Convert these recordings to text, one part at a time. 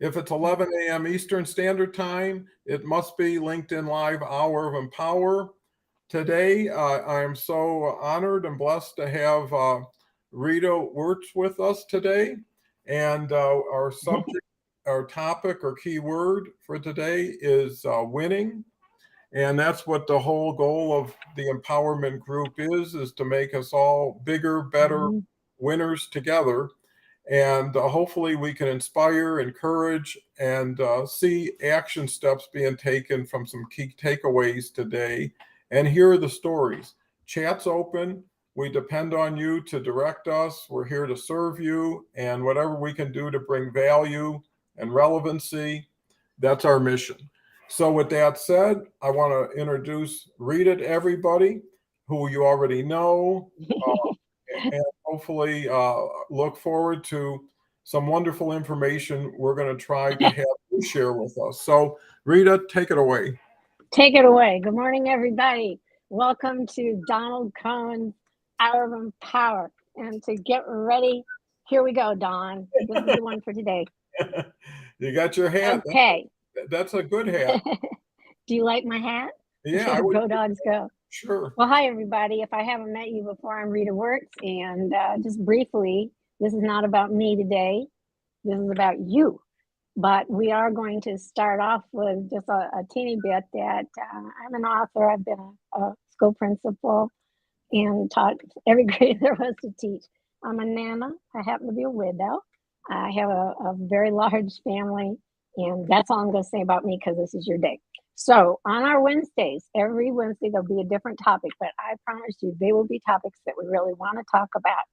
If it's 11 a.m. Eastern Standard Time, it must be LinkedIn Live Hour of Empower. Today, I am so honored and blessed to have Rita Wirtz with us today. And our subject, our topic or key word for today is winning. And that's what the whole goal of the empowerment group is to make us all bigger, better winners together. And hopefully we can inspire, encourage, and see action steps being taken from some key takeaways today. And here are the stories. Chat's open. We depend on you to direct us. We're here to serve you. And whatever we can do to bring value and relevancy, that's our mission. So with that said, I want to introduce Rita to everybody who you already know. And hopefully look forward to some wonderful information we're going to try to have you share with us. So, Rita, take it away. Take it away. Good morning, everybody. Welcome to Donald Cohen's Hour of Empower. And to get ready, here we go, Don. This is the one for today. You got your hat. Okay. That's a good hat. Do you like my hat? Yeah. Go Dogs Go. Sure. Well, hi, everybody. If I haven't met you before, I'm Rita Wirtz. And just briefly, this is not about me today. This is about you. But we are going to start off with just a teeny bit that I'm an author. I've been a school principal and taught every grade there was to teach. I'm a Nana. I happen to be a widow. I have a very large family. And that's all I'm going to say about me because this is your day. So on our Wednesdays, every Wednesday, there'll be a different topic, but I promise you they will be topics that we really want to talk about.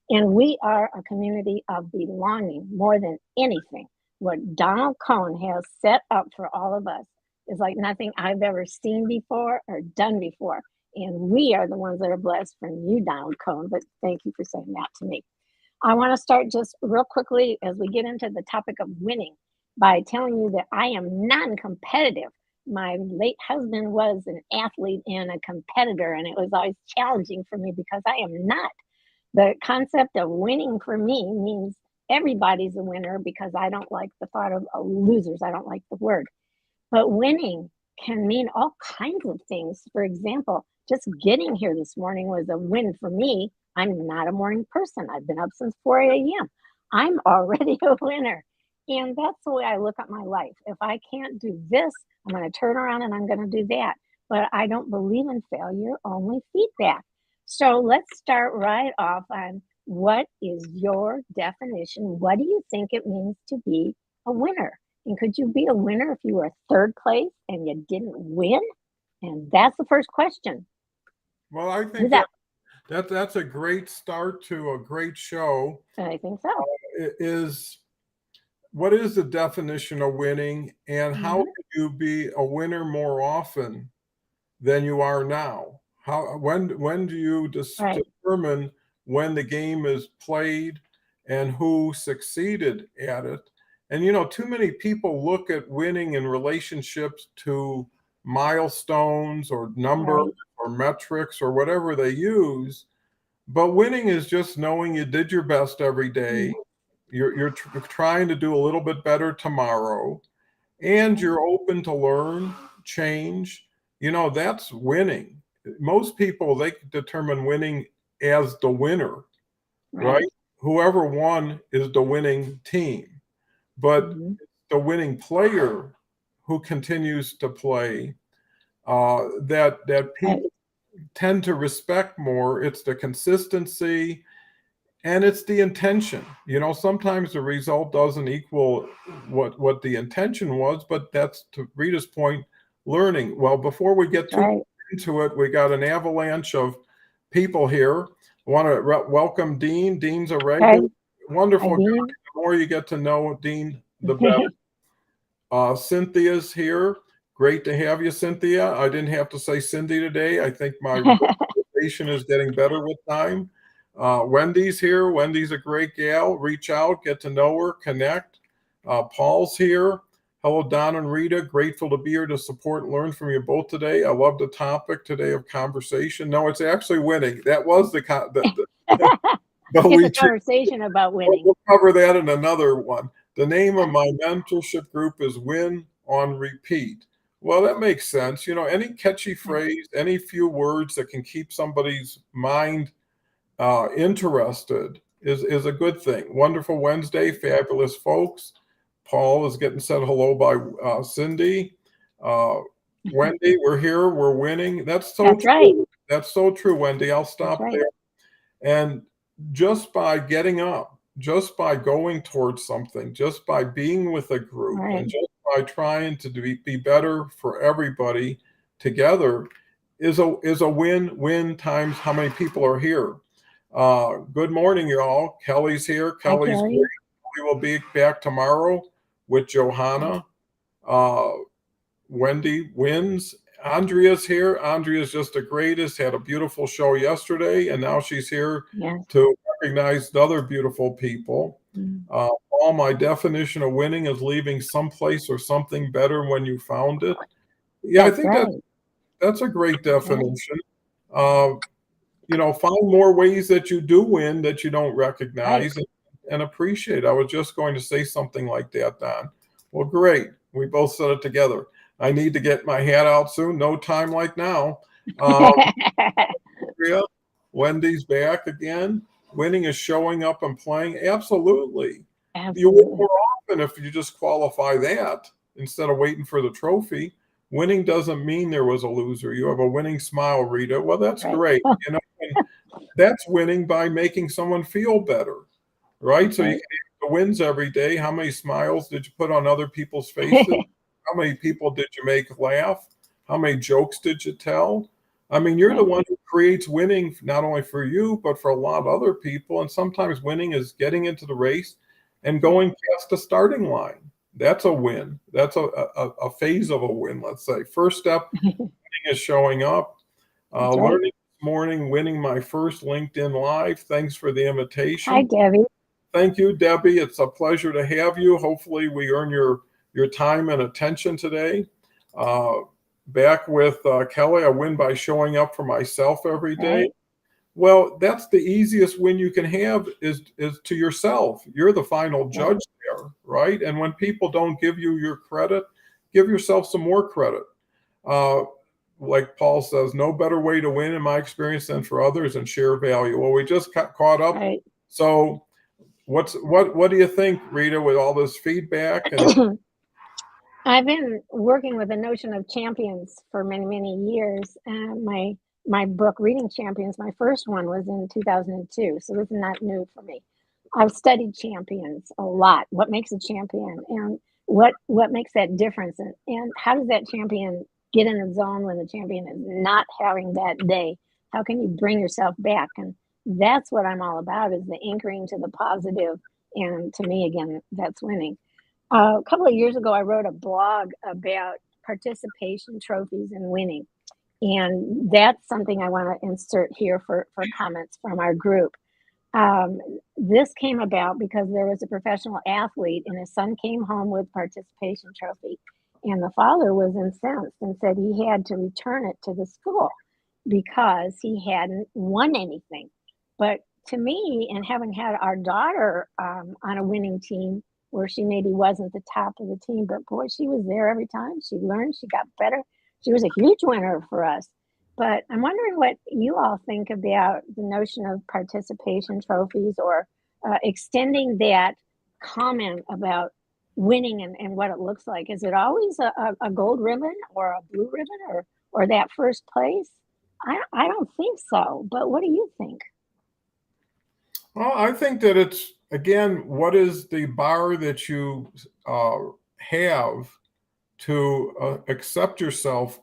And we are a community of belonging more than anything. What Donald Cohen has set up for all of us is like nothing I've ever seen before or done before. And we are the ones that are blessed from you, Donald Cohen, but thank you for saying that to me. I want to start just real quickly as we get into the topic of winning by telling you that I am non-competitive. My late husband was an athlete and a competitor, and it was always challenging for me because I am not. The concept of winning for me means everybody's a winner because I don't like the thought of losers. I don't like the word. But winning can mean all kinds of things. For example, just getting here this morning was a win for me. I'm not a morning person. I've been up since 4 a.m. I'm already a winner. And that's the way I look at my life. If I can't do this, I'm going to turn around and I'm going to do that. But I don't believe in failure, only feedback. So let's start right off on what is your definition? What do you think it means to be a winner? And could you be a winner if you were third place and you didn't win? And that's the first question. Well, I think that's a great start to a great show. I think so. What is the definition of winning, and how can you be a winner more often than you are now? When do you determine when the game is played and who succeeded at it? And too many people look at winning in relationships to milestones or numbers or metrics or whatever they use. But winning is just knowing you did your best every day. You're trying to do a little bit better tomorrow, and you're open to learn, change. That's winning. Most people, they determine winning as the winner, right? Whoever won is the winning team, but the winning player who continues to play that people tend to respect more. It's the consistency. And it's the intention. Sometimes the result doesn't equal what the intention was, but that's, to Rita's point, learning. Well, before we get too into it, we got an avalanche of people here. I want to welcome Dean. Dean's a regular. Wonderful. The more you get to know Dean, the better. Cynthia's here. Great to have you, Cynthia. I didn't have to say Cindy today. I think my reputation is getting better with time. Wendy's here. Wendy's a great gal. Reach out, get to know her, connect. Paul's here. Hello, Don and Rita. Grateful to be here to support and learn from you both today. I love the topic today of conversation. No, it's actually winning. That was the conversation about winning. We'll cover that in another one. The name of my mentorship group is Win on Repeat. Well, that makes sense. Any catchy phrase, any few words that can keep somebody's mind interested is a good thing. Wonderful Wednesday, fabulous folks. Paul is getting said hello by Cindy. Wendy, we're here, we're winning. That's so That's true. right. That's so true, Wendy. I'll That's stop right. there. And just by getting up, just by going towards something, just by being with a group, Right. and just by trying to be better for everybody together is a win-win times how many people are here. Good morning, y'all. Kelly's here. Hi, Kelly's Kelly. great. We will be back tomorrow with Johanna. Wendy wins. Andrea's here. Andrea's just the greatest. Had a beautiful show yesterday, and now she's here Yes. to recognize the other beautiful people. All my definition of winning is leaving someplace or something better when you found it. Yeah, I think right. that's a great definition. Find more ways that you do win that you don't recognize and appreciate. I was just going to say something like that, Don. Well, great. We both said it together. I need to get my hat out soon. No time like now. Wendy's back again. Winning is showing up and playing. Absolutely. You win more often if you just qualify that instead of waiting for the trophy. Winning doesn't mean there was a loser. You have a winning smile, Rita. Well, that's great. That's winning by making someone feel better, right? So you can have the wins every day. How many smiles did you put on other people's faces? How many people did you make laugh? How many jokes did you tell? I mean, you're the one who creates winning, not only for you, but for a lot of other people. And sometimes winning is getting into the race and going past the starting line. That's a win. That's a phase of a win, let's say. First step is showing up. Learning this morning, winning my first LinkedIn Live. Thanks for the invitation. Hi, Debbie. Thank you, Debbie. It's a pleasure to have you. Hopefully we earn your time and attention today. Back with Kelly, I win by showing up for myself every day. Right. Well, that's the easiest win you can have is to yourself. You're the final judge there, right? And when people don't give you your credit, give yourself some more credit. Like Paul says, no better way to win in my experience than for others and share value. Well, we just got caught up. Right. So what do you think, Rita, with all this feedback? And I've been working with the notion of champions for many, many years. And my book, Reading Champions, my first one was in 2002. So this is not new for me. I've studied champions a lot. What makes a champion and what makes that difference? And how does that champion get in a zone when the champion is not having that day? How can you bring yourself back? And that's what I'm all about, is the anchoring to the positive. And to me, again, that's winning. A couple of years ago, I wrote a blog about participation trophies and winning. And that's something I want to insert here for comments from our group. This came about because there was a professional athlete and his son came home with participation trophy. And the father was incensed and said he had to return it to the school because he hadn't won anything. But to me, and having had our daughter on a winning team, where she maybe wasn't the top of the team, but boy, she was there every time. She learned, she got better. She was a huge winner for us. But I'm wondering what you all think about the notion of participation trophies or extending that comment about winning and what it looks like. Is it always a gold ribbon or a blue ribbon or that first place? I don't think so, but what do you think? Well, I think that it's, again, what is the bar that you have to accept yourself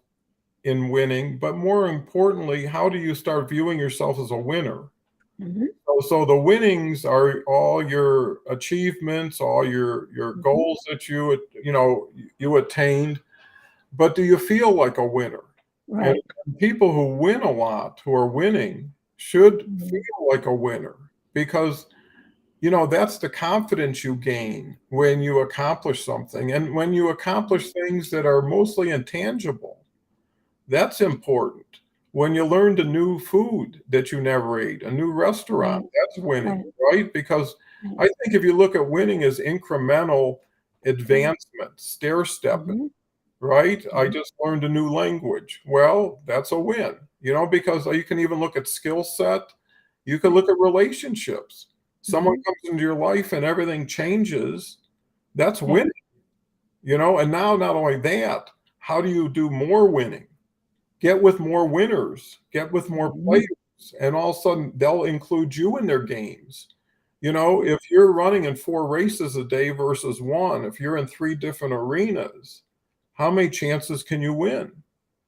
in winning, but more importantly, how do you start viewing yourself as a winner? Mm-hmm. So the winnings are all your achievements, all your goals that you attained, but do you feel like a winner? Right. And people who win a lot, who are winning, should feel like a winner, because that's the confidence you gain when you accomplish something. And when you accomplish things that are mostly intangible, that's important. When you learned a new food that you never ate, a new restaurant, Right. that's Right. winning, right? Because Right. I think if you look at winning as incremental Right. advancement, stair stepping, Mm-hmm. right? I Mm-hmm. just learned a new language. Well, that's a win, because you can even look at skill set. You can Right. look at relationships. Someone Mm-hmm. comes into your life and everything changes. That's Right. winning, and now not only that, how do you do more winning? Get with more winners, get with more Mm-hmm. players, and all of a sudden they'll include you in their games. If you're running in 4 races a day versus 1, if you're in 3 different arenas, how many chances can you win?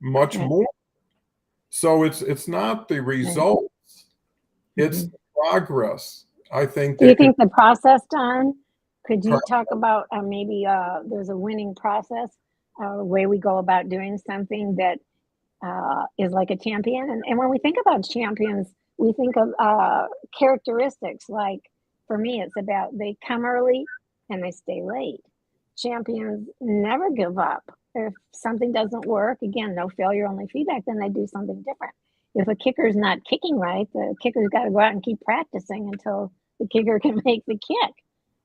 Much Right. more. So it's not the Right. results, it's Mm-hmm. the progress. I think Do you that can think the process, Don, could you talk about maybe there's a winning process, way we go about doing something that is like a champion? And when we think about champions, we think of characteristics. Like for me, it's about they come early and they stay late. Champions never give up. If something doesn't work, again, no failure, only feedback, then they do something different. If a kicker's not kicking right, the kicker's got to go out and keep practicing until the kicker can make the kick.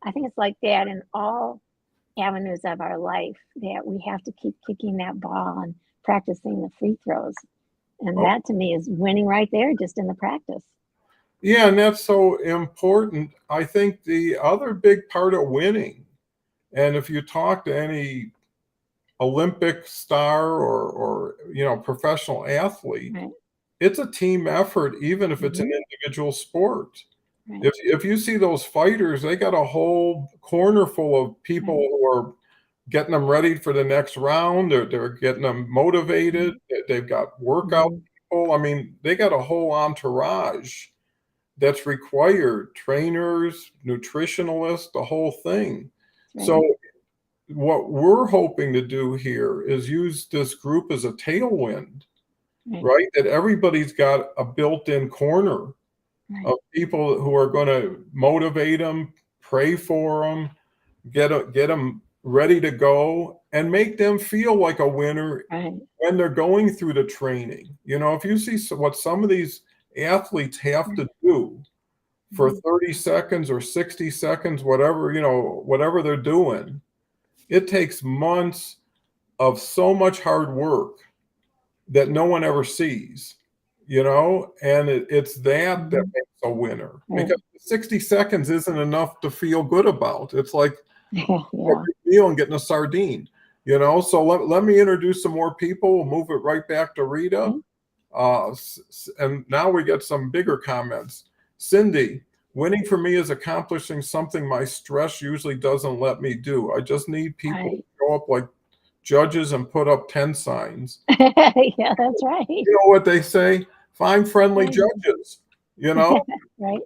I think it's like that in all avenues of our life that we have to keep kicking that ball and practicing the free throws. And oh, that to me is winning right there, just in the practice. yeah, and that's so important. I think the other big part of winning, and if you talk to any Olympic star or professional athlete, Right. it's a team effort, even if it's an Hmm. individual sport. Right. If you see those fighters, they got a whole corner full of people Right. who are getting them ready for the next round. They're getting them motivated. Hmm. They've got workout Hmm. people. I mean, they got a whole entourage that's required, trainers, nutritionalists, the whole thing. Right. So what we're hoping to do here is use this group as a tailwind, Right. right? That everybody's got a built-in corner Right. of people who are going to motivate them, pray for them, get them ready to go, and make them feel like a winner Right. when they're going through the training. If you see what some of these athletes have Right. to do for Hmm. 30 seconds or 60 seconds, whatever they're doing, it takes months of so much hard work that no one ever sees, and it's that Hmm. makes a winner, Right. because 60 seconds isn't enough to feel good about. It's like Yeah. a Yeah. big meal and getting a sardine, so let me introduce some more people. We'll move it right back to Rita. Okay. And now we get some bigger comments. Cindy, winning for me is accomplishing something my stress usually doesn't let me do. I just need people to Right. show up like judges and put up 10 signs. Yeah, that's right. You know what they say? Find friendly Right. judges, you know, Right.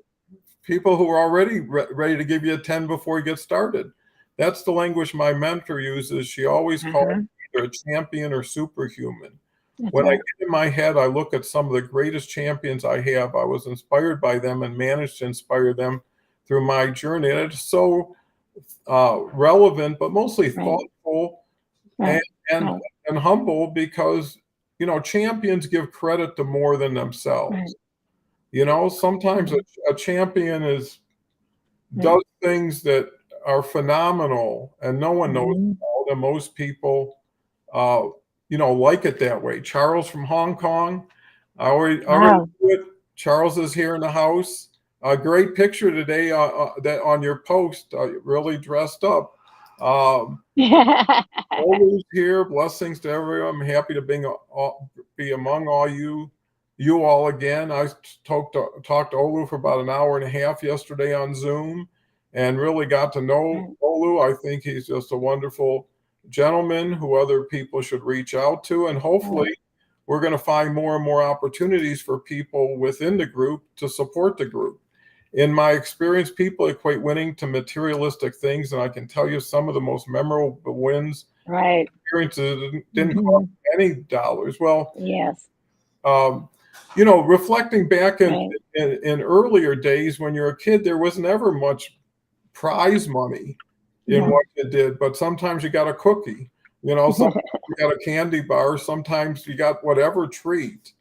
people who are already ready to give you a 10 before you get started. That's the language my mentor uses. She always calls Uh-huh. me either a champion or superhuman. That's When I right. get in my head, I look at some of the greatest champions I have. I was inspired by them and managed to inspire them through my journey. And it's so relevant, but mostly Right. thoughtful and Right. and Right. and humble, because champions give credit to more than themselves. Right. Sometimes Right. a champion Right. does things that are phenomenal, and no one knows Hmm. about them. Most people, uh, like it that way. Charles from Hong Kong, I already Wow. knew it. Charles is here in the house. A great picture today that on your post, really dressed up. Um, Always here. Blessings to everyone. I'm happy to be among you all again. I talked to Olu for about an hour and a half yesterday on Zoom, and really got to know Right. Olu. I think he's just a wonderful gentleman who other people should reach out to, and Right. hopefully we're going to find more and more opportunities for people within the group to support the group. In my experience, people equate winning to materialistic things, and I can tell you some of the most memorable wins Right. experiences didn't cost Hmm. any dollars. Well, Yes. um, reflecting back Right. in earlier days when you're a kid, there was never much prize money in No. what you did, but sometimes you got a cookie, sometimes you got a candy bar, sometimes you got whatever treat.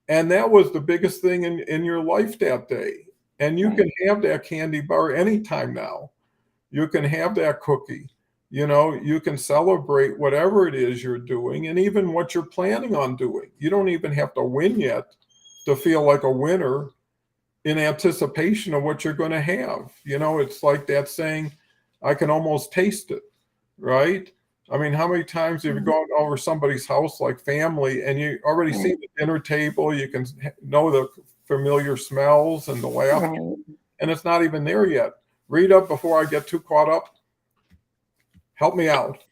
And that was the biggest thing in your life that day. And you Right. can have that candy bar anytime now. You can have that cookie. You know, you can celebrate whatever it is you're doing and even what you're planning on doing. You don't even have to win yet to feel like a winner in anticipation of what you're going to have. You know, it's like that saying, I can almost taste it, right? I mean, how many times have you Mhm. gone over somebody's house, like family, and you already see Right. the dinner table, you can know the familiar smells and the laughter, Right. and it's not even there yet. Read up before I get too caught up. Help me out.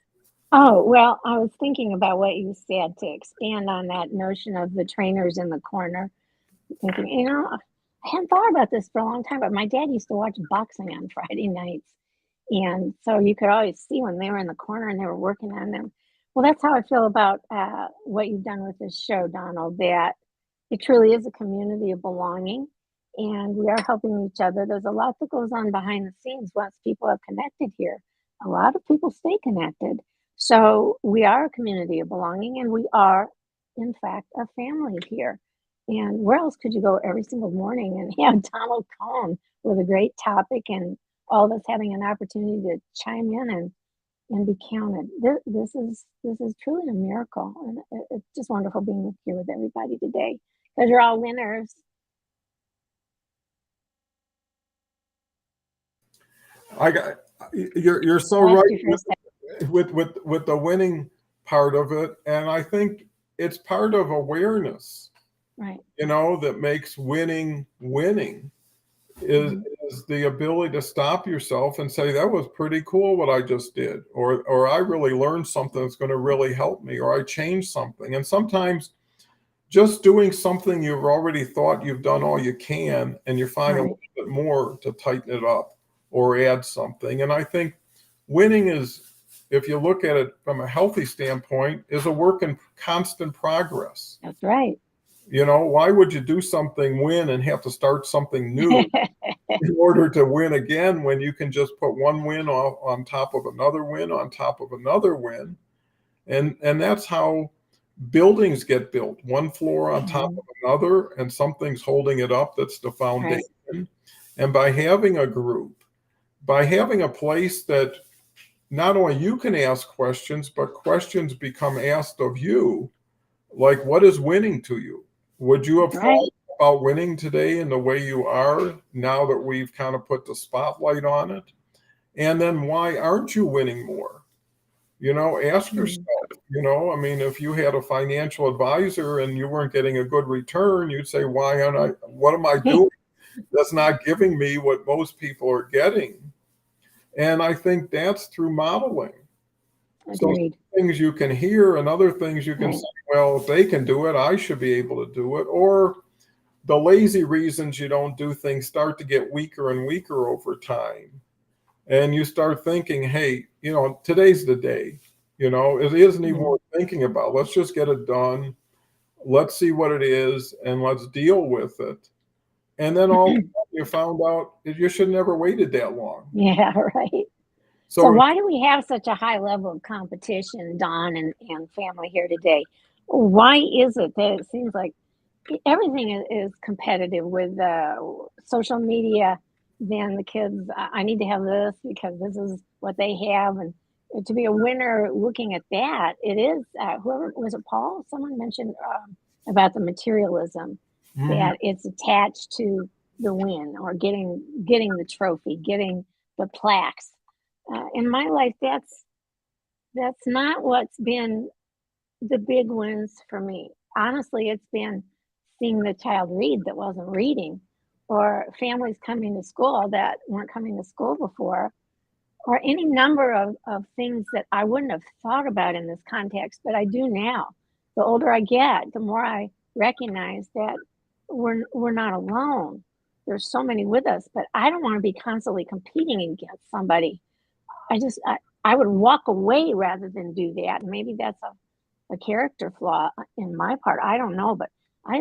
Oh, well, I was thinking about what you said to expand on that notion of the trainers in the corner. Thinking, I hadn't thought about this for a long time, but my dad used to watch boxing on Friday nights. And so you could always see when they were in the corner and they were working on them. Well, that's how I feel about what you've done with this show, Donald, that it truly is a community of belonging and we are helping each other. There's a lot that goes on behind the scenes once people have connected here. A lot of people stay connected. So we are a community of belonging and we are, in fact, a family here. And where else could you go every single morning and have Donald Cohn with a great topic and all of us having an opportunity to chime in and be counted. This is truly a miracle, and it's just wonderful being here with everybody today because you're all winners. I got you're so Lost right you for a second. with the winning part of it, and I think it's part of awareness, Right. you know, that makes winning winning is Hmm. is the ability to stop yourself and say that was pretty cool what I just did, or I really learned something that's going to really help me, or I changed something. And sometimes just doing something you've already thought you've done all you can, and you find a Right. little bit more to tighten it up or add something. And I think winning is, if you look at it from a healthy standpoint, is a work in constant progress. That's right. You know, why would you do something, win, and have to start something new in order to win again when you can just put one win on top of another win on top of another win? And that's how buildings get built, one floor on top Mhm. of another, and something's holding it up. That's the Right. foundation. And by having a group, by having a place that not only you can ask questions, but questions become asked of you, like, what is winning to you? Would you have That's right. thought about winning today in the way you are now that we've kind of put the spotlight on it? And then why aren't you winning more? You know, ask Mhm. yourself, you know, I mean, if you had a financial advisor and you weren't getting a good return, you'd say, why aren't I, what am I doing that's not giving me what most people are getting? And I think that's through modeling. So some Agreed. things you can hear and other things you can Right. say, well, if they can do it, I should be able to do it. Or the lazy reasons you don't do things start to get weaker and weaker over time. And you start thinking, hey, you know, today's the day. You know, it isn't even Yeah. worth thinking about. Let's just get it done. Let's see what it is and let's deal with it. And then all of a sudden you found out that you should never waited that long. Yeah. Right. So So why do we have such a high level of competition, Don and family here today? Why is it that it seems like everything is competitive with social media? Then the kids, I need to have this because this is what they have, and to be a winner, looking at that, it is whoever was it, Paul? Someone mentioned about the materialism mhm, that it's attached to the win or getting the trophy, getting the plaques. In my life, that's not what's been the big wins for me. Honestly, it's been seeing the child read that wasn't reading, or families coming to school that weren't coming to school before, or any number of things that I wouldn't have thought about in this context, but I do now. The older I get, the more I recognize that we're not alone. There's so many with us, but I don't want to be constantly competing against somebody. I would walk away rather than do that. And maybe that's a character flaw in my part. I don't know, but I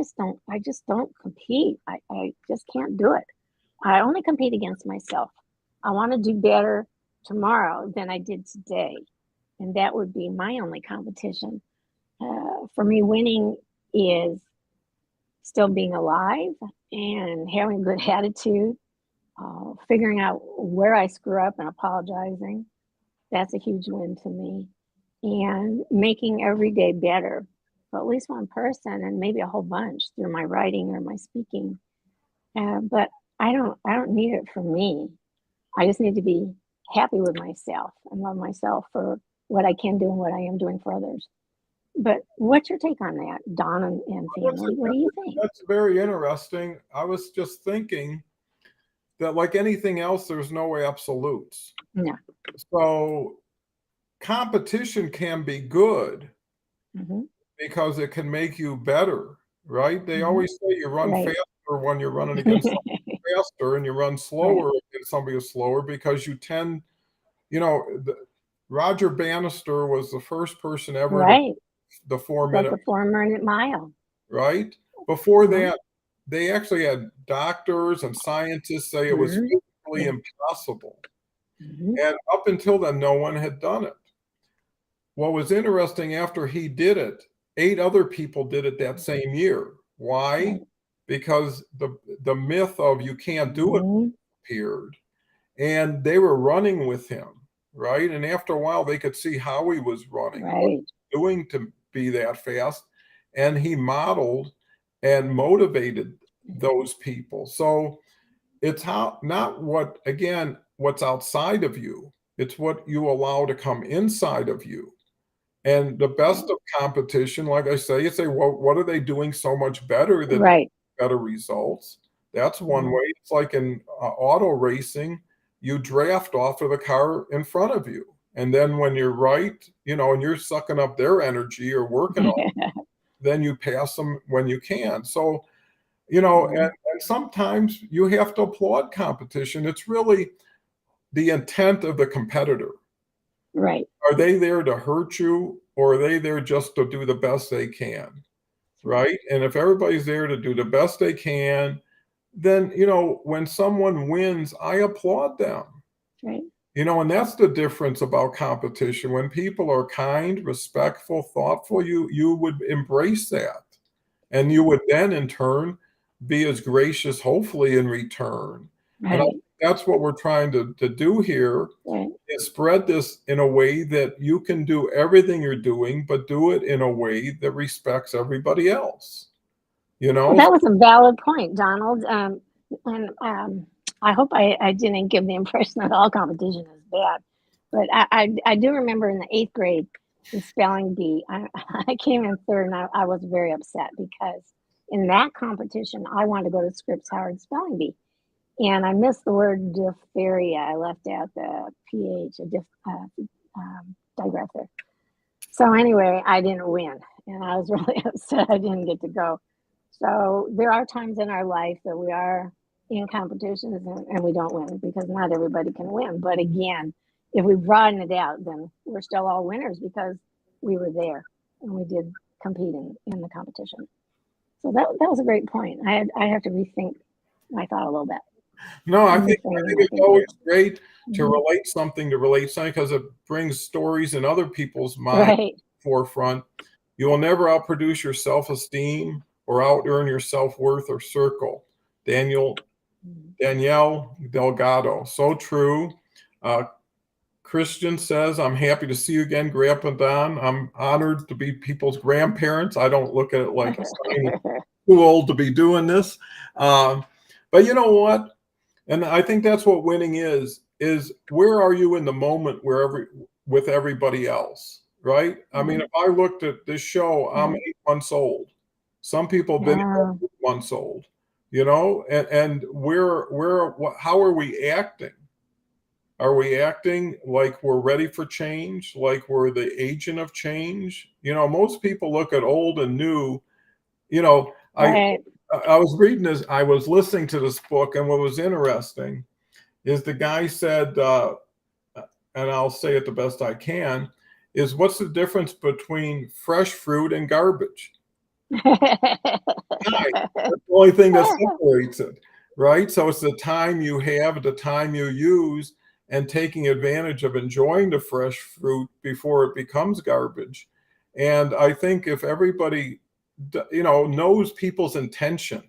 just don't compete. I just can't do it. I only compete against myself. I want to do better tomorrow than I did today. And that would be my only competition. For me, winning is still being alive and having a good attitude, figuring out where I screw up and apologizing. That's a huge win to me. And making every day better for at least one person and maybe a whole bunch through my writing or my speaking. But I don't need it for me. I just need to be happy with myself and love myself for what I can do and what I am doing for others. But what's your take on that, Don and family? What do you think? That's very interesting. I was just thinking that, like anything else, there's no absolutes. No. So competition can be good Hmm. because it can make you better, right? They Hmm. always say you run Right. faster when you're running against somebody faster, and you run Right. slower against somebody who's slower because you tend, you know, Roger Bannister was the first person ever to Right. the Broke 4 minute, the 4 minute mile. right? Before Uh-huh. that, they actually had doctors and scientists say it was Hmm. physically Yeah. impossible. Hmm. And up until then, no one had done it. What was interesting, after he did it, 8 other people did it that same year. Why? Right. Because the myth of you can't do it Hmm. appeared, and they were running with him, right? And after a while, they could see how he was running and what Right. he was doing to be that fast, and he modeled and motivated those people. So it's how, not what, again, what's outside of you, it's what you allow to come inside of you. And the best of competition, like I say, you say, well, what are they doing so much better that they Right. get better results? That's one Mhm. way. It's like in auto racing, you draft off of the car in front of you. And then when you're right, and you're sucking up their energy or working on, then you pass them when you can. So, Mhm. and sometimes you have to applaud competition. It's really the intent of the competitor. Right. Are they there to hurt you, or are they there just to do the best they can? Right? And if everybody's there to do the best they can, then, when someone wins, I applaud them. Right. And that's the difference about competition. When people are kind, respectful, thoughtful, you would embrace that. And you would then in turn be as gracious, hopefully, in return. And I Right. think that's what we're trying to do here, Right. is spread this in a way that you can do everything you're doing, but do it in a way that respects everybody else. You Well, know? that was a valid point, Donald. And I hope I didn't give the impression that all competition is bad. But I do remember in the eighth grade, the spelling bee, I came in third and I was very upset because in that competition, I wanted to go to Scripps Howard Spelling Bee. And I missed the word diphtheria. I left out the PH, digraph there. So anyway, I didn't win, and I was really upset I didn't get to go. So there are times in our life that we are in competitions and we don't win because not everybody can win. But again, if we broaden it out, then we're still all winners because we were there and we did compete in the competition. So that was a great point. I have to rethink my thought a little bit No, I and think I reframe think my it's thinking. always great to Hmm. relate something because it brings stories in other people's mind Right. forefront. You will never outproduce your self-esteem or out-earn your self-worth or circle. Danielle Delgado. So true. Uh, Christian says, I'm happy to see you again, Grandpa Don. I'm honored to be people's grandparents. I don't look at it like a sign of too old to be doing this. Um, but you know what? And I think that's what winning is where are you in the moment with everybody else, right? I mean, Right. if I looked at this show, I'm Right. 8 months old. Some people have been Yeah. 8 months old, and how are we acting? Are we acting like we're ready for change, like we're the agent of change? Most people look at old and new. You know, I Right. I was reading this, I was listening to this book, and what was interesting is the guy said, and I'll say it the best I can, is what's the difference between fresh fruit and garbage? Time. That's the only thing that separates it, right? So it's the time you have, the time you use, and taking advantage of enjoying the fresh fruit before it becomes garbage. And I think if everybody knows people's intention,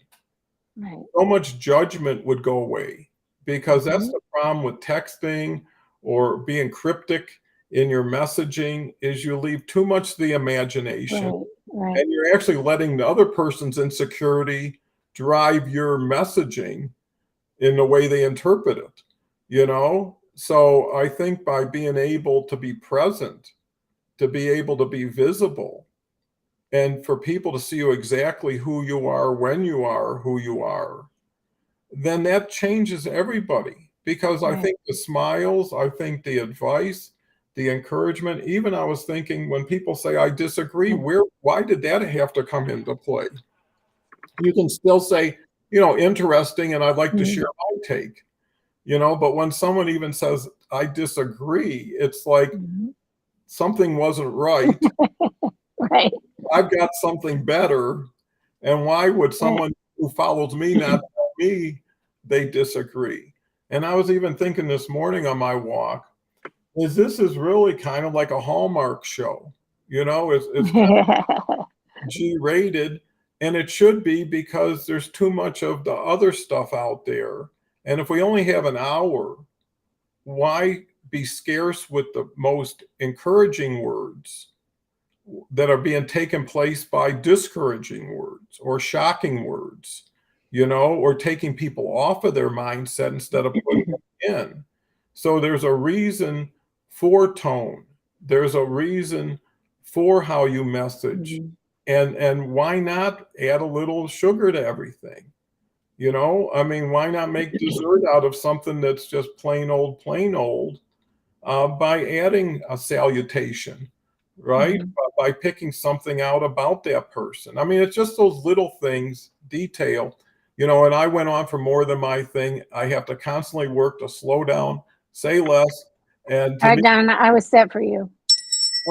Right. so much judgment would go away, because that's Mhm. the problem with texting or being cryptic in your messaging, is you leave too much to the imagination, Right. Right. and you're actually letting the other person's insecurity drive your messaging in the way they interpret it. So I think by being able to be present, to be able to be visible, and for people to see you exactly who you are when you are who you are, then that changes everybody. Because I Right. think the smiles, I think the advice, the encouragement, even I was thinking when people say I disagree, why did that have to come into play? You can still say, interesting, and I'd like to Mhm. share my take, but when someone even says I disagree, it's like Mhm. something wasn't right. Right. I've got something better. And why would Right. someone who follows me not tell me they disagree? And I was even thinking this morning on my walk, this is really kind of like a Hallmark show. It's kind of G-rated, and it should be, because there's too much of the other stuff out there. And if we only have an hour, why be scarce with the most encouraging words that are being taken place by discouraging words or shocking words, or taking people off of their mindset instead of putting them in. So there's a reason for tone. There's a reason for how you message. Mhm. And why not add a little sugar to everything? I mean, why not make dessert out of something that's just plain old, by adding a salutation, right? Mhm. By picking something out about that person. I mean, it's just those little things, detail, and I went on for more than my thing. I have to constantly work to slow down, say less. And All to right, me, Don, I was set for you.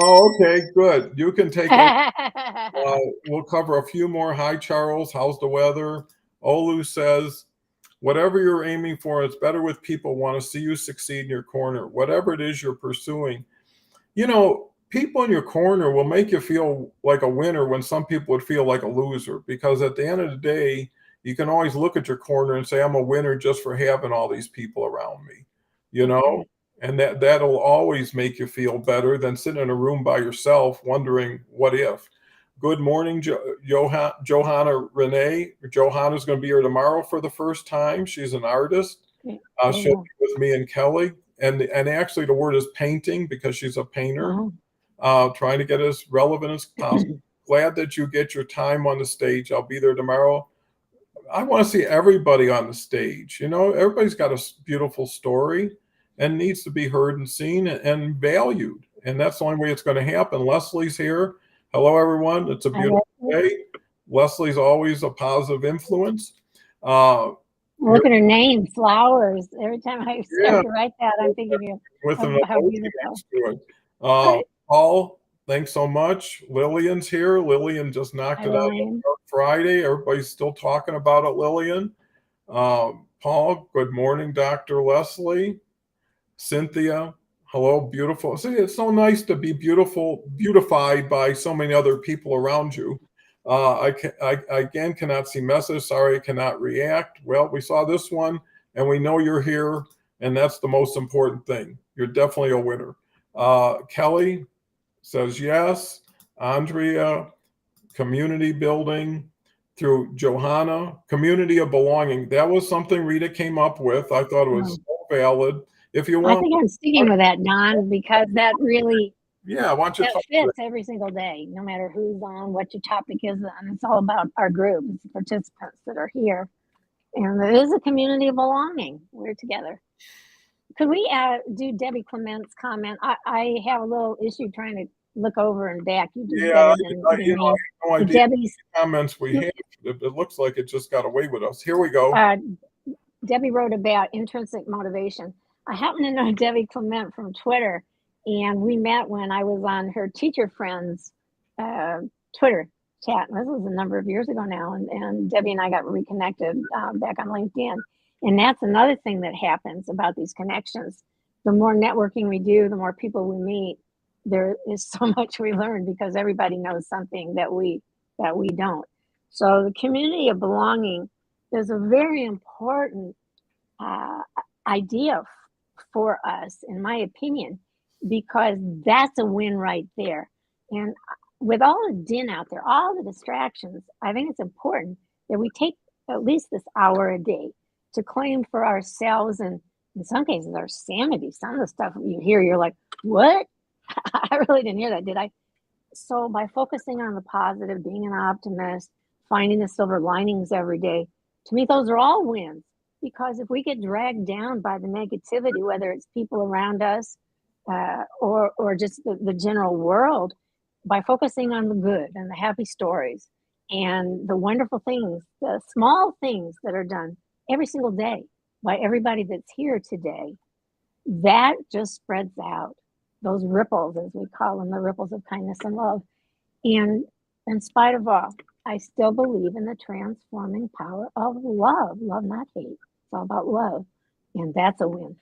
oh, okay, good. You can take over. We'll cover a few more. Hi, Charles. How's the weather? Olu says, whatever you're aiming for, it's better with people who want to see you succeed in your corner. Whatever it is you're pursuing, people in your corner will make you feel like a winner when some people would feel like a loser. Because at the end of the day, you can always look at your corner and say, I'm a winner just for having all these people around me, you know? Right. And that'll always make you feel better than sitting in a room by yourself wondering what if. Good morning, Johanna Renee. Johanna's going to be here tomorrow for the first time. She's an artist. Okay. She'll Oh, be with me and Kelly. And actually, the word is painting, because she's a painter, wow. trying to get as relevant as possible. Glad that you get your time on the stage. I'll be there tomorrow. I want to see everybody on the stage. Everybody's got a beautiful story and needs to be heard and seen and valued. And that's the only way it's going to happen. Leslie's here. Hello, everyone. It's a I beautiful like day. Leslie's always a positive influence. Uh, Look at her name, Flowers. Every time I start yeah, to write that, I'm thinking with of an how emoji beautiful. next to it. Right. Paul, thanks so much. Lillian's here. Lillian just knocked Hi, it out Lillian. on Friday. Everybody's still talking about it, Lillian. Paul, good morning, Dr. Leslie. Cynthia, hello, beautiful. See, it's so nice to be beautified by so many other people around you. I again cannot see messages. Sorry, I cannot react. Well, we saw this one, and we know you're here, and that's the most important thing. You're definitely a winner. Kelly says yes. Andrea, community building through Johanna, community of belonging. That was something Rita came up with. I thought it was Oh, so valid. If you I want, think I'm sticking with that, Don, because that really yeah, why don't you that talk to fits every single day, no matter who's on, what your topic is, and it's all about our group, it's the participants that are here. And it is a community of belonging. We're together. Could we do Debbie Clement's comment? I have a little issue trying to look over and back. You do Yeah, better than I me. have no The idea Debbie's the comments we have. It looks like it just got away with us. Here we go. Debbie wrote about intrinsic motivation. I happen to know Debbie Clement from Twitter, and we met when I was on her teacher friends Twitter chat. This was a number of years ago now, and Debbie and I got reconnected back on LinkedIn. And that's another thing that happens about these connections. The more networking we do, the more people we meet, there is so much we learn because everybody knows something that we that we don't. So the community of belonging is a very important uh, idea for us, in my opinion, because that's a win right there. And with all the din out there, all the distractions, I think it's important that we take at least this hour a day to claim for ourselves and in some cases our sanity. Some of the stuff you hear, you're like, what? I really didn't hear that, did I? So by focusing on the positive, being an optimist, finding the silver linings every day, to me, those are all wins. Because if we get dragged down by the negativity, whether it's people around us or just the general world, by focusing on the good and the happy stories and the wonderful things, the small things that are done every single day by everybody that's here today, that just spreads out. Those ripples, as we call them, the ripples of kindness and love. And in spite of all, I still believe in the transforming power of love. Love, not hate. It's all about love. And that's a win.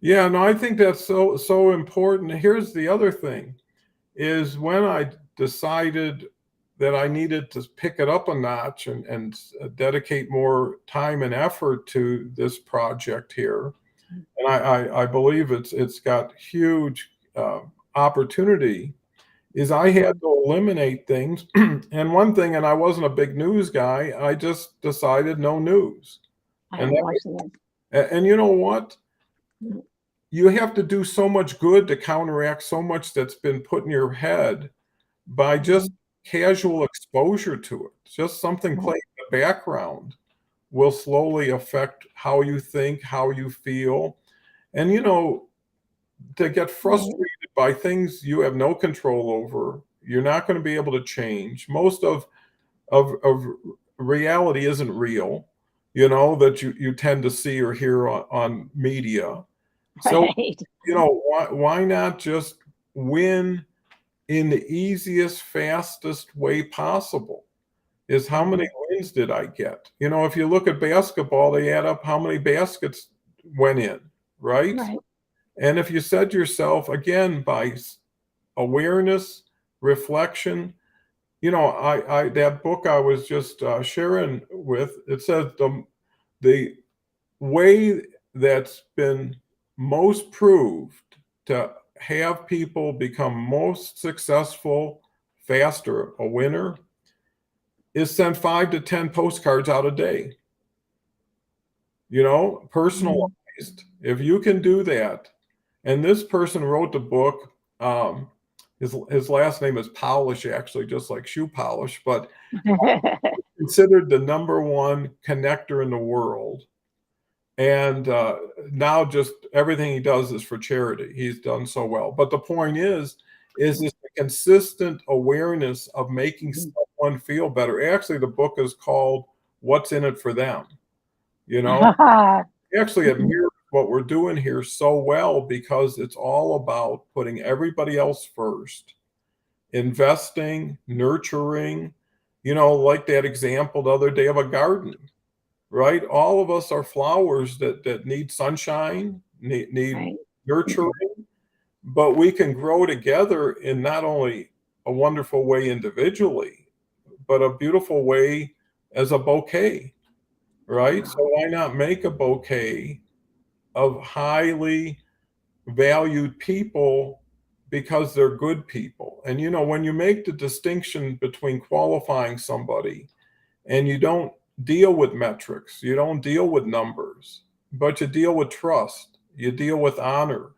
Yeah, no, I think that's so important. Here's the other thing is when I decided that I needed to pick it up a notch and dedicate more time and effort to this project here. And I believe it's got huge opportunity is I had to eliminate things. And one thing, and I wasn't a big news guy, I just decided no news. I And don't watch the and you know what? news. You have to do so much good to counteract so much that's been put in your head by just casual exposure to it. Just something Right, playing in the background will slowly affect how you think, how you feel. And to get right, frustrated by things you have no control over, you're not going to be able to change. Most of reality isn't real, that you tend to see or hear on media. So, right. why not just win in the easiest, fastest way possible? Is how many wins did I get? If you look at basketball, they add up how many baskets went in, right? Right. And if you said to yourself, again, by awareness, reflection, I that book I was just sharing with, it says the way that's been most proved to have people become most successful faster, a winner, is send 5 to 10 postcards out a day, Mhm. personalized. If you can do that, and this person wrote the book, his last name is Polish, actually, just like shoe polish, but considered the number one connector in the world. And now just everything he does is for charity. He's done so well. But the point is this consistent awareness of making someone feel better. Actually, the book is called What's in It for Them. You know, actually, it mirrors what we're doing here so well because it's all about putting everybody else first, investing, nurturing, like that example the other day of a garden, right? All of us are flowers that need sunshine, need Right. nurturing, but we can grow together in not only a wonderful way individually, but a beautiful way as a bouquet, right? So why not make a bouquet of highly valued people because they're good people? And when you make the distinction between qualifying somebody and you don't deal with metrics, you don't deal with numbers, but you deal with trust, you deal with honor.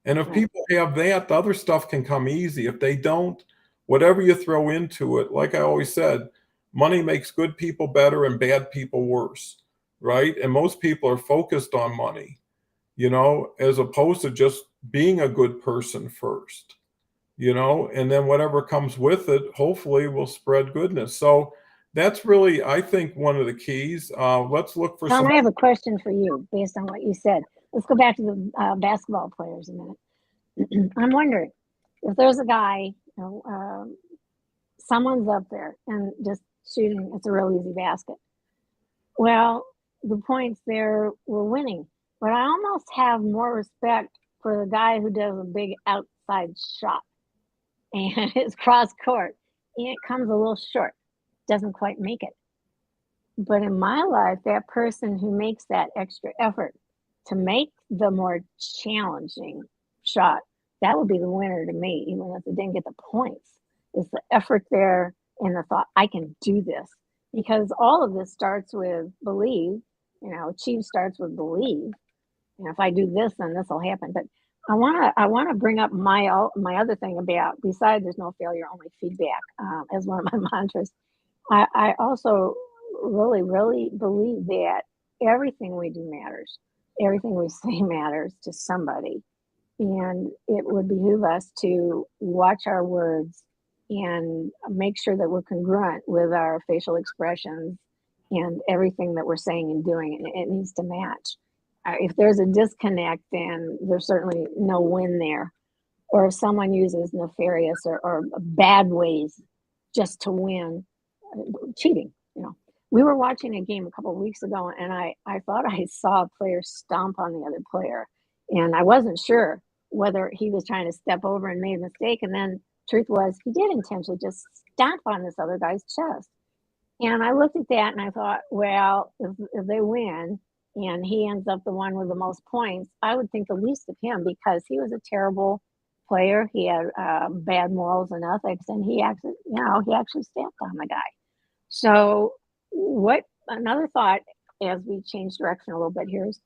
And if Right. people have that, the other stuff can come easy. If they don't, whatever you throw into it, like I always said, money makes good people better and bad people worse, right? And most people are focused on money, as opposed to just being a good person first, and then whatever comes with it, hopefully will spread goodness. So that's really, I think, one of the keys. Let's look for Tom, some. I have a question for you based on what you said. Let's go back to the basketball players a minute. I'm wondering if there's a guy, someone's up there and just shooting, it's a real easy basket. Well, the points there were winning, but I almost have more respect for the guy who does a big outside shot and it's cross court. and it comes a little short, doesn't quite make it. But in my life, that person who makes that extra effort to make the more challenging shot, that would be the winner to me, even if they didn't get the points. It's the effort there and the thought, I can do this. Because all of this starts with believe, achieve starts with believe. And if I do this, then this will happen. But I wanna bring up my other thing about besides there's no failure, only feedback, as one of my mantras. I also really, really believe that everything we do matters. Everything we say matters to somebody. And it would behoove us to watch our words and make sure that we're congruent with our facial expressions and everything that we're saying and doing. And it needs to match. If there's a disconnect, then there's certainly no win there. Or if someone uses nefarious or bad ways just to win, cheating. We were watching a game a couple of weeks ago, and I thought I saw a player stomp on the other player, and I wasn't sure whether he was trying to step over and made a mistake. And then truth was, he did intentionally just stomp on this other guy's chest. And I looked at that and I thought, well, if they win and he ends up the one with the most points, I would think the least of him because he was a terrible player. He had bad morals and ethics, and he actually stepped on the guy. So, what another thought as we change direction a little bit here is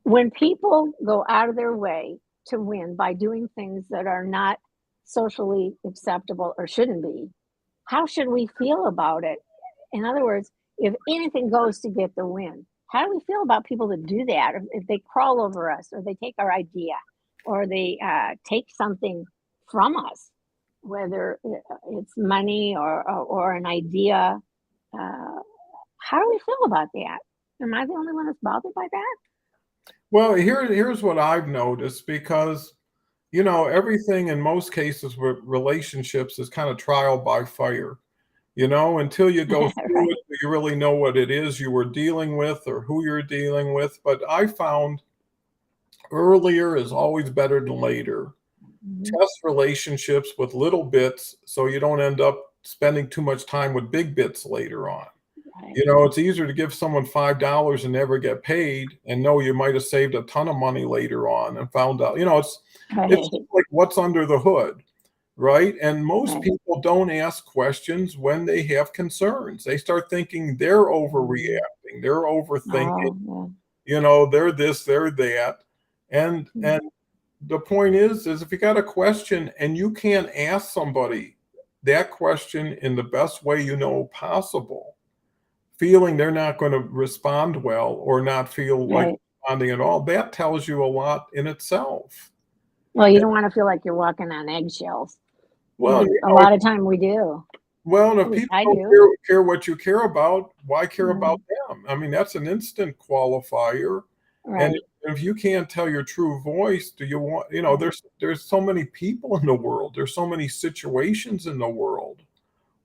when people go out of their way to win by doing things that are not socially acceptable or shouldn't be, how should we feel about it? In other words, if anything goes to get the win, how do we feel about people that do that? If they crawl over us, or they take our idea, or they take something from us, whether it's money or an idea, how do we feel about that? Am I the only one that's bothered by that? Well, here's what I've noticed because, everything in most cases with relationships is kind of trial by fire. Until you go through Right. it, you really know what it is you were dealing with or who you're dealing with. But I found earlier is always better than later. Mhm. Test relationships with little bits so you don't end up spending too much time with big bits later on. Right. It's easier to give someone $5 and never get paid and know you might have saved a ton of money later on and found out, it's Right. just like what's under the hood, right? And most Right. people don't ask questions when they have concerns. They start thinking they're Mhm. overreacting, they're overthinking, Oh, yeah. they're this, they're that. And Mhm. the point is if you got a question and you can't ask somebody that question in the best way possible, feeling they're not going to respond well or not feel like Right. responding at all, that tells you a lot in itself. Well, you And, don't want to feel like you're walking on eggshells, well, and a lot of time we do. if At least people I don't do. care what you care about, why care about Mhm. them? I mean, that's an instant qualifier. And Right. if you can't tell your true voice, do you want, Right. there's so many people in the world. There's so many situations in the world.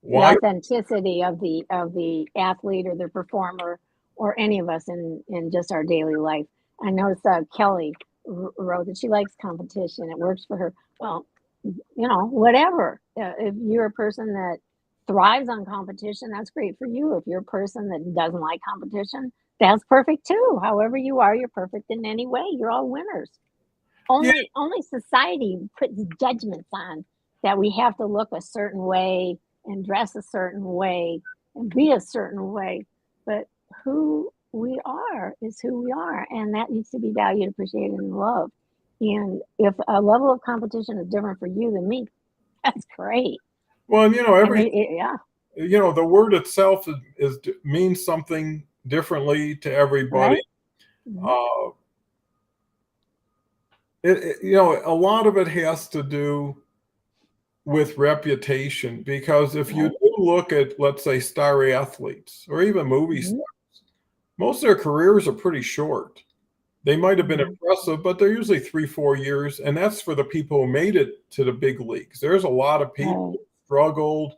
The Why? authenticity of the athlete or the performer or any of us in just our daily life. I noticed Kelly wrote that she likes competition. It works for her. Well, whatever. If you're a person that thrives on competition, that's great for you. If you're a person that doesn't like competition, that's perfect too. However you are, you're perfect in any way. You're all winners. Yeah, Only society puts judgments on that we have to look a certain way and dress a certain way and be a certain way. But who we are is who we are, and that needs to be valued, appreciated, and loved. And if a level of competition is different for you than me, that's great. well, and I mean, yeah, the word itself means something differently to everybody. right? Mhm. Uh, a lot of it has to do with reputation because if you Right. do look at, let's say, star athletes or even movie Mhm. stars, most of their careers are pretty short. They might have been Mhm. impressive, but they're usually 3, 4 years, and that's for the people who made it to the big leagues. There's a lot of people Right. who struggled,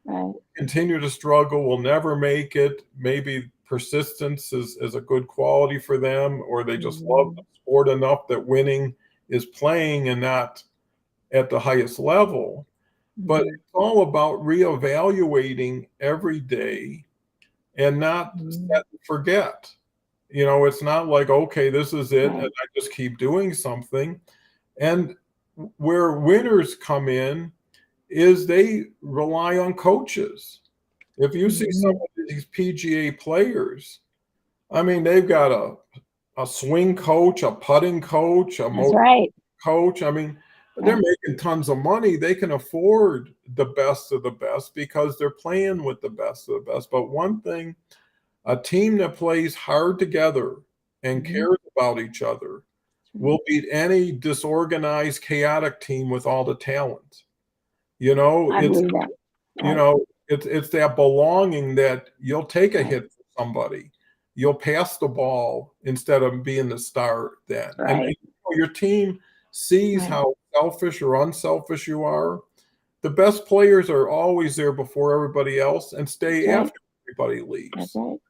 Right. continue to struggle, will never make it. Maybe persistence is a good quality for them, or they just love the Mhm. sport enough that winning is playing and not at the highest level. but it's all about reevaluating every day and not set and forget. It's not like, okay, this is it, and Right. I just keep doing something. And where winners come in is they rely on coaches. If you see some Mhm. of these PGA players, I mean, they've got a swing coach, a putting coach, a That's motor right. coach. I mean, they're Right. making tons of money. They can afford the best of the best because they're playing with the best of the best. But one thing, a team that plays hard together and Mhm. cares about each other will beat any disorganized, chaotic team with all the talent. You know, I it's believe that. you Right. know, it's that belonging that you'll take a Right. hit for somebody. You'll pass the ball instead of being the star then. And Right. your team sees Right. how selfish or unselfish you are. The best players are always there before everybody else and That's stay right. after everybody That's leaves. right.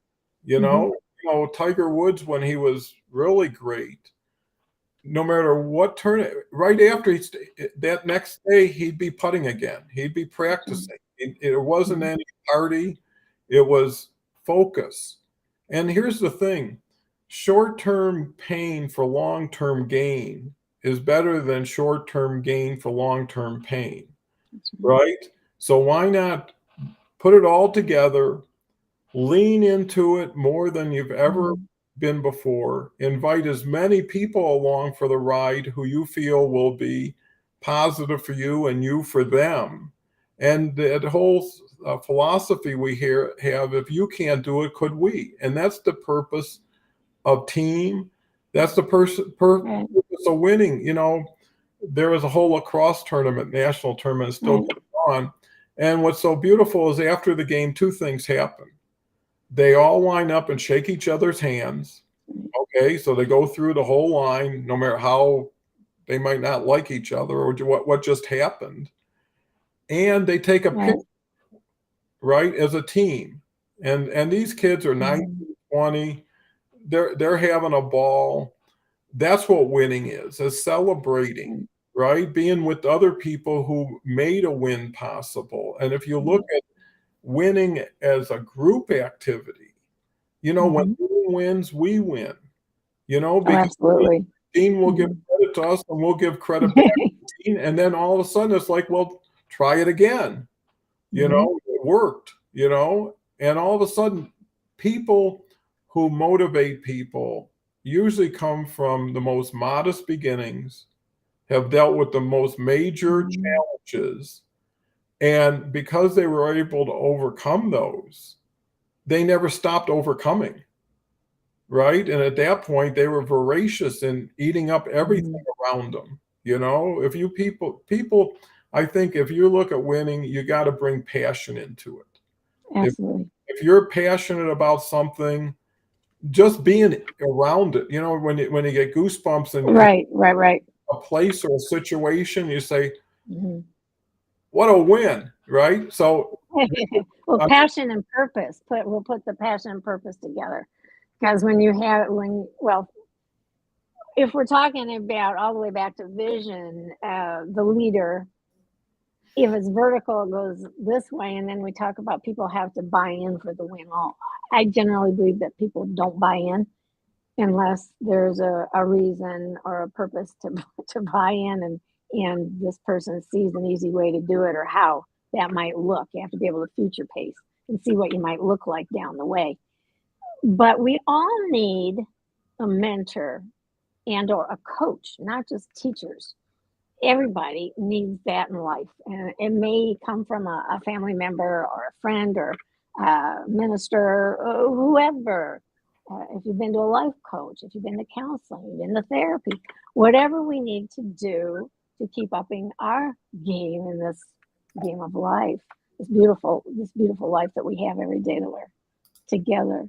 You Mhm. know, Tiger Woods when he was really great, no matter what turn, right after that next day, he'd be putting again. He'd be That's right. practicing. It wasn't Mhm. any party, it was focus. And here's the thing, short term pain for long term gain is better than short term gain for long term pain, That's right. right? So why not put it all together? Lean into it more than you've ever Mhm. been before. Invite as many people along for the ride who you feel will be positive for you and you for them. And that whole philosophy we have, if you can't do it, could we? And that's the purpose of team. That's the Right. purpose of winning. There was a whole lacrosse tournament, national tournament, still Right. going on. And what's so beautiful is after the game, two things happen. They all line up and shake each other's hands. Okay, so they go through the whole line, no matter how they might not like each other or what just happened. And they take a picture, Right. right, as a team. And these kids are Mhm. 19, 20. They're having a ball. That's what winning is celebrating, Right. right? Being with other people who made a win possible. And if you look Right. at winning as a group activity, when Mhm. team wins, we win, Oh, because absolutely. Dean will give Mhm. credit to us and we'll give credit back to Dean. And then all of a sudden it's like, well, try it again. Mhm. It worked. And all of a sudden, people who motivate people usually come from the most modest beginnings, have dealt with the most major Mhm. challenges. And because they were able to overcome those, they never stopped overcoming. Right? And at that point, they were voracious in eating up everything Mhm. around them. If you people, I think if you look at winning, you got to bring passion into it. If Absolutely. if you're passionate about something, just being around it, when you get goosebumps and Right. Right. Right. a place or a situation, you say, Mhm. "What a win!" Right? So, Well, I passion and purpose. We'll put the passion and purpose together because well, if we're talking about all the way back to vision, the leader, if it's vertical, it goes this way, and then we talk about people have to buy in for the win. Well, I generally believe that people don't buy in unless there's a reason or a purpose to to buy in, and this person sees an easy way to do it or how that might look. You have to be able to future pace and see what you might look like down the way. But we all need a mentor and or a coach, not just teachers. Everybody needs that in life, and it may come from a family member or a friend or minister, whoever. If you've been to a life coach, if you've been to counseling, you've been to therapy, whatever we need to do to keep upping our game in this game of life, this beautiful life that we have every day that we're together.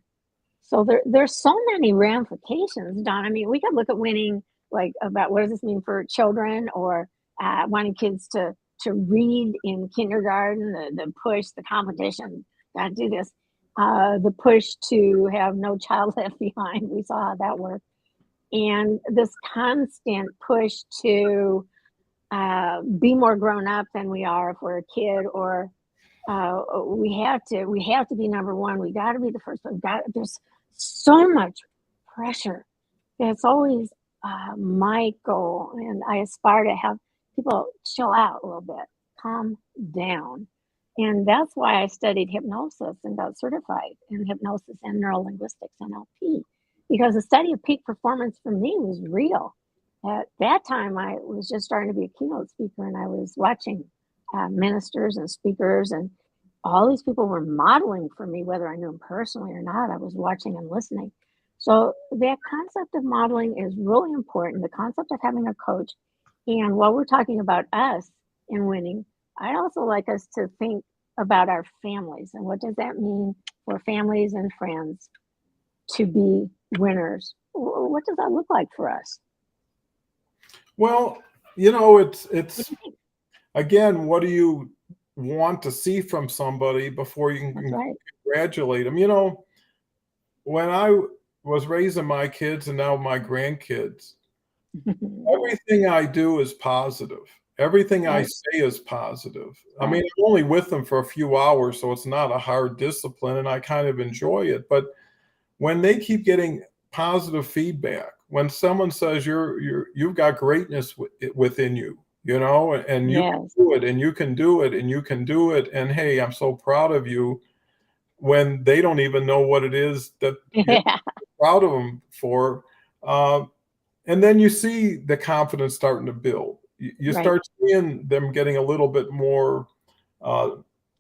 So there's so many ramifications, Don. I mean, we could look at winning, like about what does this mean for children, or wanting kids to read in kindergarten, the push, the competition, got to do this, the push to have no child left behind. We saw how that worked, and this constant push to be more grown up than we are if we're a kid, or we have to be number one. We got to be the first one. There's so much pressure. It's always my goal, and I aspire to have people chill out a little bit, calm down. And that's why I studied hypnosis and got certified in hypnosis and neurolinguistics, NLP, because the study of peak performance for me was real. At that time, I was just starting to be a keynote speaker, and I was watching ministers and speakers, and all these people were modeling for me, whether I knew them personally or not. I was watching and listening. So that concept of modeling is really important. The concept of having a coach. And while we're talking about us in winning, I'd also like us to think about our families, and what does that mean for families and friends to be winners? What does that look like for us? Well, you know, it's again, what do you want to see from somebody before you That's can right. congratulate them? You know, when I was raising my kids and now my grandkids, everything I do is positive. Everything I Right, say is positive. I mean, right, I'm only with them for a few hours, so it's not a hard discipline, and I kind of enjoy it. But when they keep getting positive feedback, when someone says you've got greatness within you, you know, and you can yes. do it, and you can do it, and you can do it, and hey, I'm so proud of you. When they don't even know what it is that you're Yeah, proud of them for, uh, and then you see the confidence starting to build. You right, start seeing them getting a little bit more uh,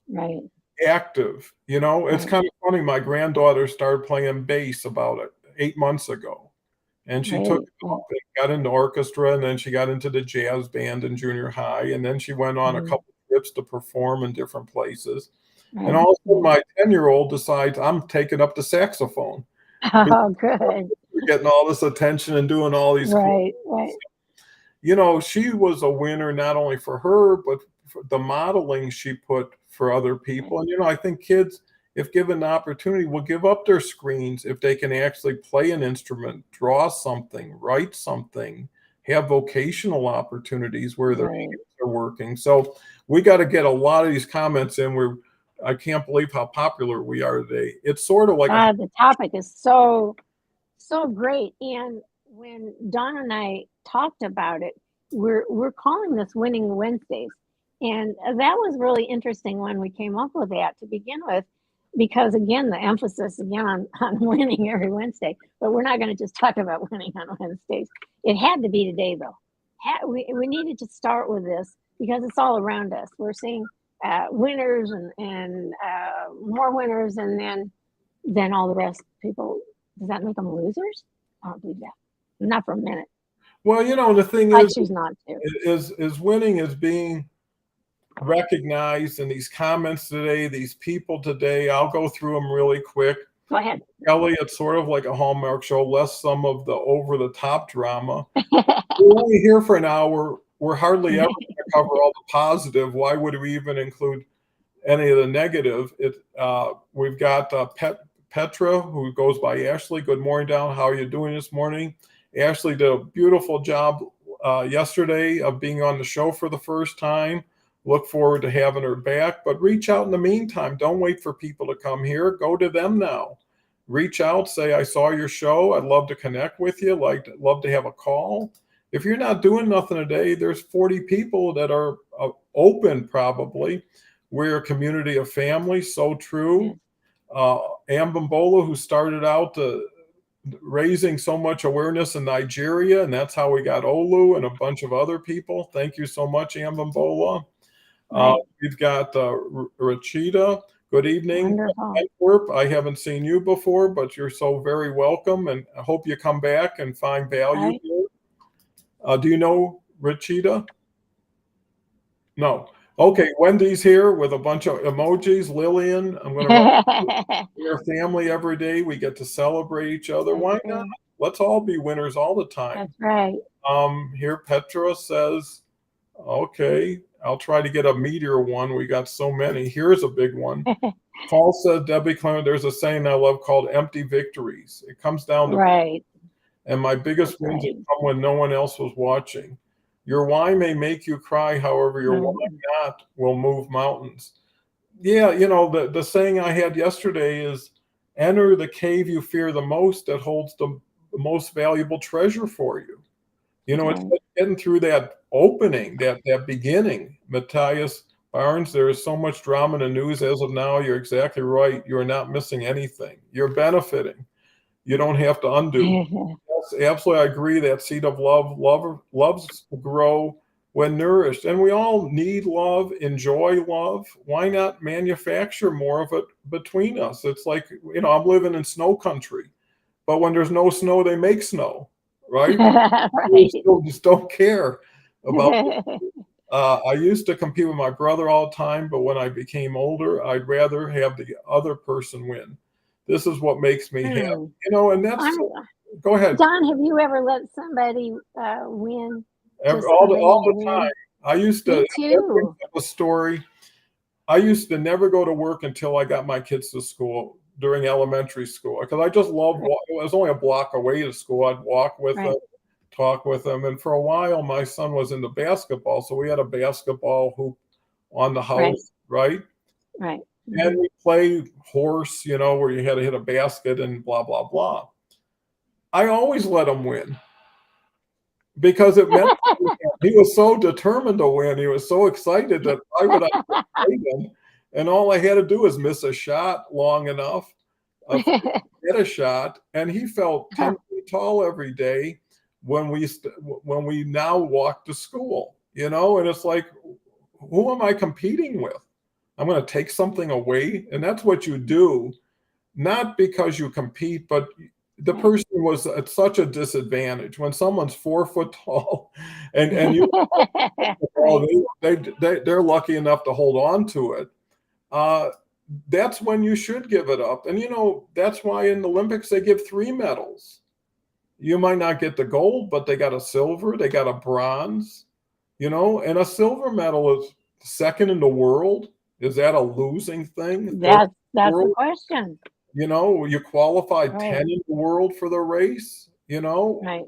right, active. You know, it's right, kind of funny. My granddaughter started playing bass about 8 months ago, and she took right, it right, up and got into orchestra, and then she got into the jazz band in junior high, and then she went on a mhm, couple trips to perform in different places. And right, all of a sudden, right. my 10-year-old decides I'm taking up the saxophone. Oh, good. We're getting all this attention and doing all these cool. Right, right, You know, she was a winner not only for her, but for the modeling she put for other right, people. And, you know, I think kids, if given the opportunity, will give up their screens if they can actually play an instrument, draw something, write something, have vocational opportunities where their right. hands are working. So we got to get a lot of these comments in where I can't believe how popular we are today. It's sort of like a The topic is so great. And when Don and I talked about it, we're calling this Winning Wednesdays. And that was really interesting when we came up with that to begin with, because again, the emphasis again on winning every Wednesday. But we're not going to just talk about winning on Wednesdays. It had to be today, though. We needed to start with this because it's all around us. We're seeing winners and more winners, and then all the rest people. Does that make them losers? I don't believe that. Not for a minute. well, you know, the thing I choose not to. is winning is being recognized in these comments today, these people today. I'll go through them really quick. Go ahead. Kelly, it's sort of like a Hallmark show, less some of the over the top drama. We're only here for an hour. We're hardly ever going to cover all the positive. Why would we even include any of the negative? We've got Petra, who goes by Ashley. Good morning, Down. How are you doing this morning? Ashley did a beautiful job yesterday of being on the show for the first time. Look forward to having her back, but reach out in the meantime. Don't wait for people to come here. Go to them now. Reach out, say, I saw your show. I'd love to connect with you. Love to have a call. If you're not doing nothing today, there's 40 people that are open probably. We're a community of families, so Yeah. true. Ambambola, who started out raising so much awareness in Nigeria, and that's how we got Olu and a bunch of other people. Thank you so much, Ambambola. Right. We've got Rachida. Good evening, Wonderful. Antwerp. I haven't seen you before, but you're so very welcome, and I hope you come back and find value Right. here. Do you know Rachida? No. Okay, Wendy's here with a bunch of emojis. Lillian, I'm going to write your family every day. We get to celebrate each other. That's Why not? right. Let's all be winners all the time. That's right. Here Petra says, okay, I'll try to get a meteor one. We got so many. Here's a big one. Paul says, Debbie Clement, there's a saying I love called empty victories. It comes down to, Right. and my That's biggest wins right. have come when no one else was watching. Your why may make you cry, however, your why Right. not will move mountains. Yeah, the saying I had yesterday is enter the cave you fear the most that holds the most valuable treasure for you. It's Okay. getting through that opening, that beginning. Matthias Barnes, there is so much drama in the news as of now. You're exactly right. You're not missing anything. You're benefiting. You don't have to undo. Yes, absolutely, I agree. That seed of loves to grow when nourished, and we all need love, enjoy love. Why not manufacture more of it between us? It's like I'm living in snow country, but when there's no snow, they make snow, right? We Right. still just don't care about. I used to compete with my brother all the time, but when I became older, I'd rather have the other person win. This is what makes me happy, Hmm. and that's. I'm, Go ahead. Don, have you ever let somebody win just so they All the win? time. I used to. Me That brings too. up a story. I used to never go to work until I got my kids to school during elementary school because I just loved. Right. It was only a block away to school. I'd walk with them, Right. talk with them, and for a while, my son was into basketball, so we had a basketball hoop on the Right. house, right? Right. And Hmm. we play horse, where you had to hit a basket and blah blah blah. I always let him win because it meant he was so determined to win. He was so excited that why would I play him? And all I had to do was miss a shot long enough, get a shot, and he felt 10 feet tall every day when we now walk to school. And it's like, who am I competing with? I'm going to take something away, and that's what you do, not because you compete, but the Right. person was at such a disadvantage when someone's 4 foot tall, and you Right. they're lucky enough to hold on to it. Uh, that's when you should give it up, and that's why in the Olympics they give 3 medals. You might not get the gold, but they got a silver, they got a bronze, and a silver medal is second in the world. Is that a losing thing? Third in the That's the world? question. You qualified Right. 10 in the world for the race. Right.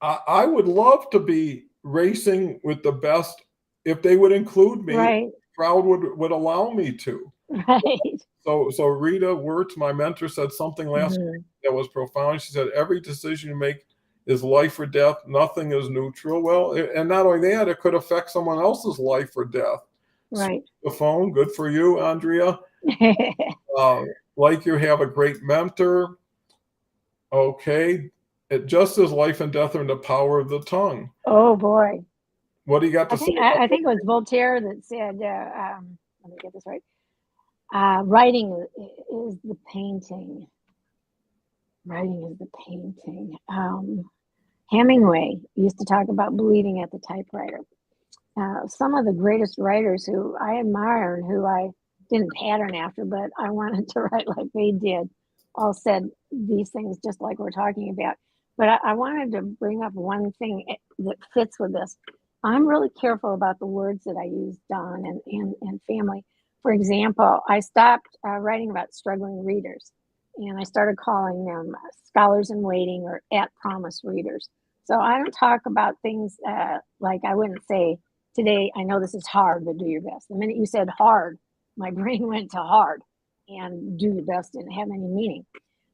I would love to be racing with the best if they would include me. Right. Crowd would allow me to. Right. So Rita Wirtz, my mentor, said something last week Hmm. that was profound. She said, every decision you make is life or death. Nothing is neutral. Well, and not only that, it could affect someone else's life or death. Switch Right. the phone. Good for you, Andrea. Uh, like you have a great mentor. Okay. Just as life and death are in the power of the tongue. Oh boy. What do you got to say about I think it was Voltaire that said, let me get this right. Writing is the painting. Writing is the painting. Hemingway used to talk about bleeding at the typewriter. Some of the greatest writers who I admire and who I didn't pattern after, but I wanted to write like they did, all said these things just like we're talking about. But I wanted to bring up one thing that fits with this. I'm really careful about the words that I use, Don, and family. For example, I stopped writing about struggling readers and I started calling them scholars in waiting or at promise readers. So I don't talk about things like I wouldn't say, today, I know this is hard, but do your best. The minute you said hard, my brain went to hard, and do your best didn't have any meaning.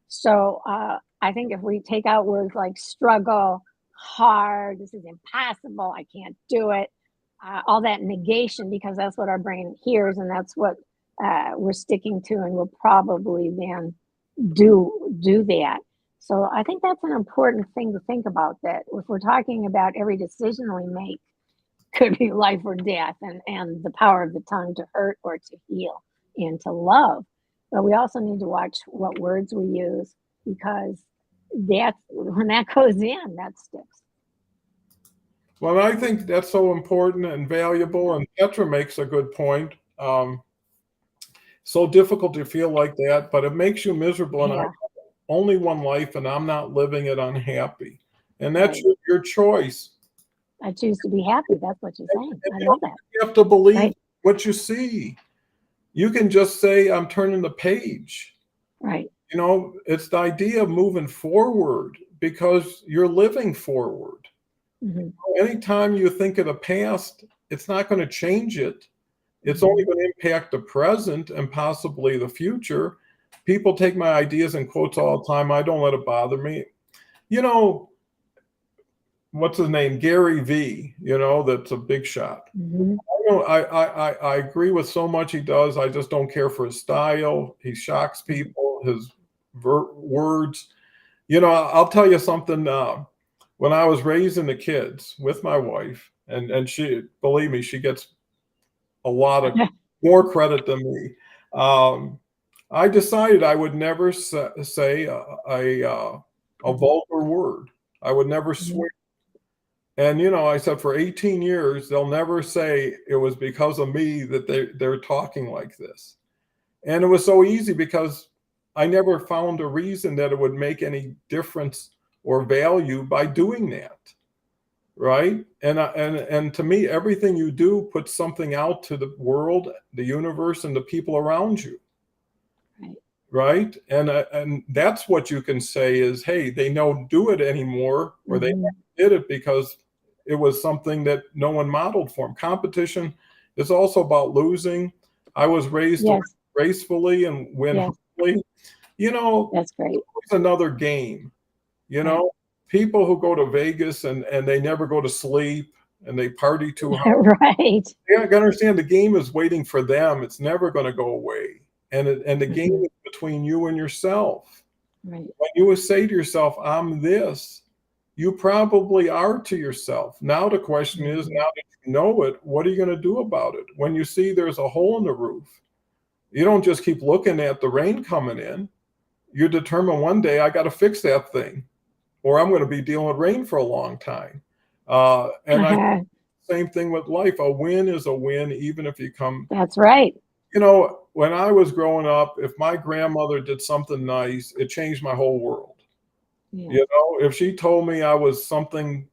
So I think if we take out words like struggle, hard, this is impossible, I can't do it, all that negation, because that's what our brain hears and that's what we're sticking to, and we'll probably then do that. So I think that's an important thing to think about, that if we're talking about every decision we make could be life or death, and the power of the tongue to hurt or to heal and to love. But we also need to watch what words we use, because that's when that goes in, that sticks. Well, I think that's so important and valuable. Yeah. And Petra makes a good point. So difficult to feel like that, but it makes you miserable. And I Yeah. have only one life, and I'm not living it unhappy. And that's Right. your choice. I choose to be happy. That's what you're saying. And I you love that. have to believe Right. what you see. You can just say, I'm turning the page. Right. It's the idea of moving forward because you're living forward. Mhm. Anytime you think of the past, it's not going to change it. It's only Mhm. going to impact the present and possibly the future. People take my ideas and quotes all the time. I don't let it bother me. You know, what's his name? Gary V, that's a big shot. Mhm. I agree with so much he does. I just don't care for his style. He shocks Mhm. people, his words. I'll tell you something. When I was raising the kids with my wife, and she, believe me, she gets a lot of more credit than me. Um, I decided I would never say a Mhm. vulgar word. I would never Mhm. swear. And I said for 18 years, they'll never say it was because of me that they're talking like this. And it was so easy because I never found a reason that it would make any difference or value by doing that. Right. And to me, everything you do puts something out to the world, the universe, and the people around you. Right. Right. And that's what you can say is, hey, they don't do it anymore, or they Mhm. did it because it was something that no one modeled for them. Competition is also about losing. I was raised to win Yes. gracefully and win Yes. humbly. That's great. It's another game. You Right. know, people who go to Vegas and they never go to sleep and they party too hard. Right. You gotta understand the game is waiting for them. It's never going to go away. And the game Mhm. is between you and yourself. Right. When you would say to yourself, I'm this, you probably are to yourself. Now the question is, Mhm. now that you know it, what are you going to do about it? When you see there's a hole in the roof, you don't just keep looking at the rain coming in. You determine one day I got to fix that thing, or I'm going to be dealing with rain for a long time. And I Uh-huh. same thing with life. A win is a win, even if you come. That's right. When I was growing up, if my grandmother did something nice, it changed my whole world. Yes. If she told me I was something,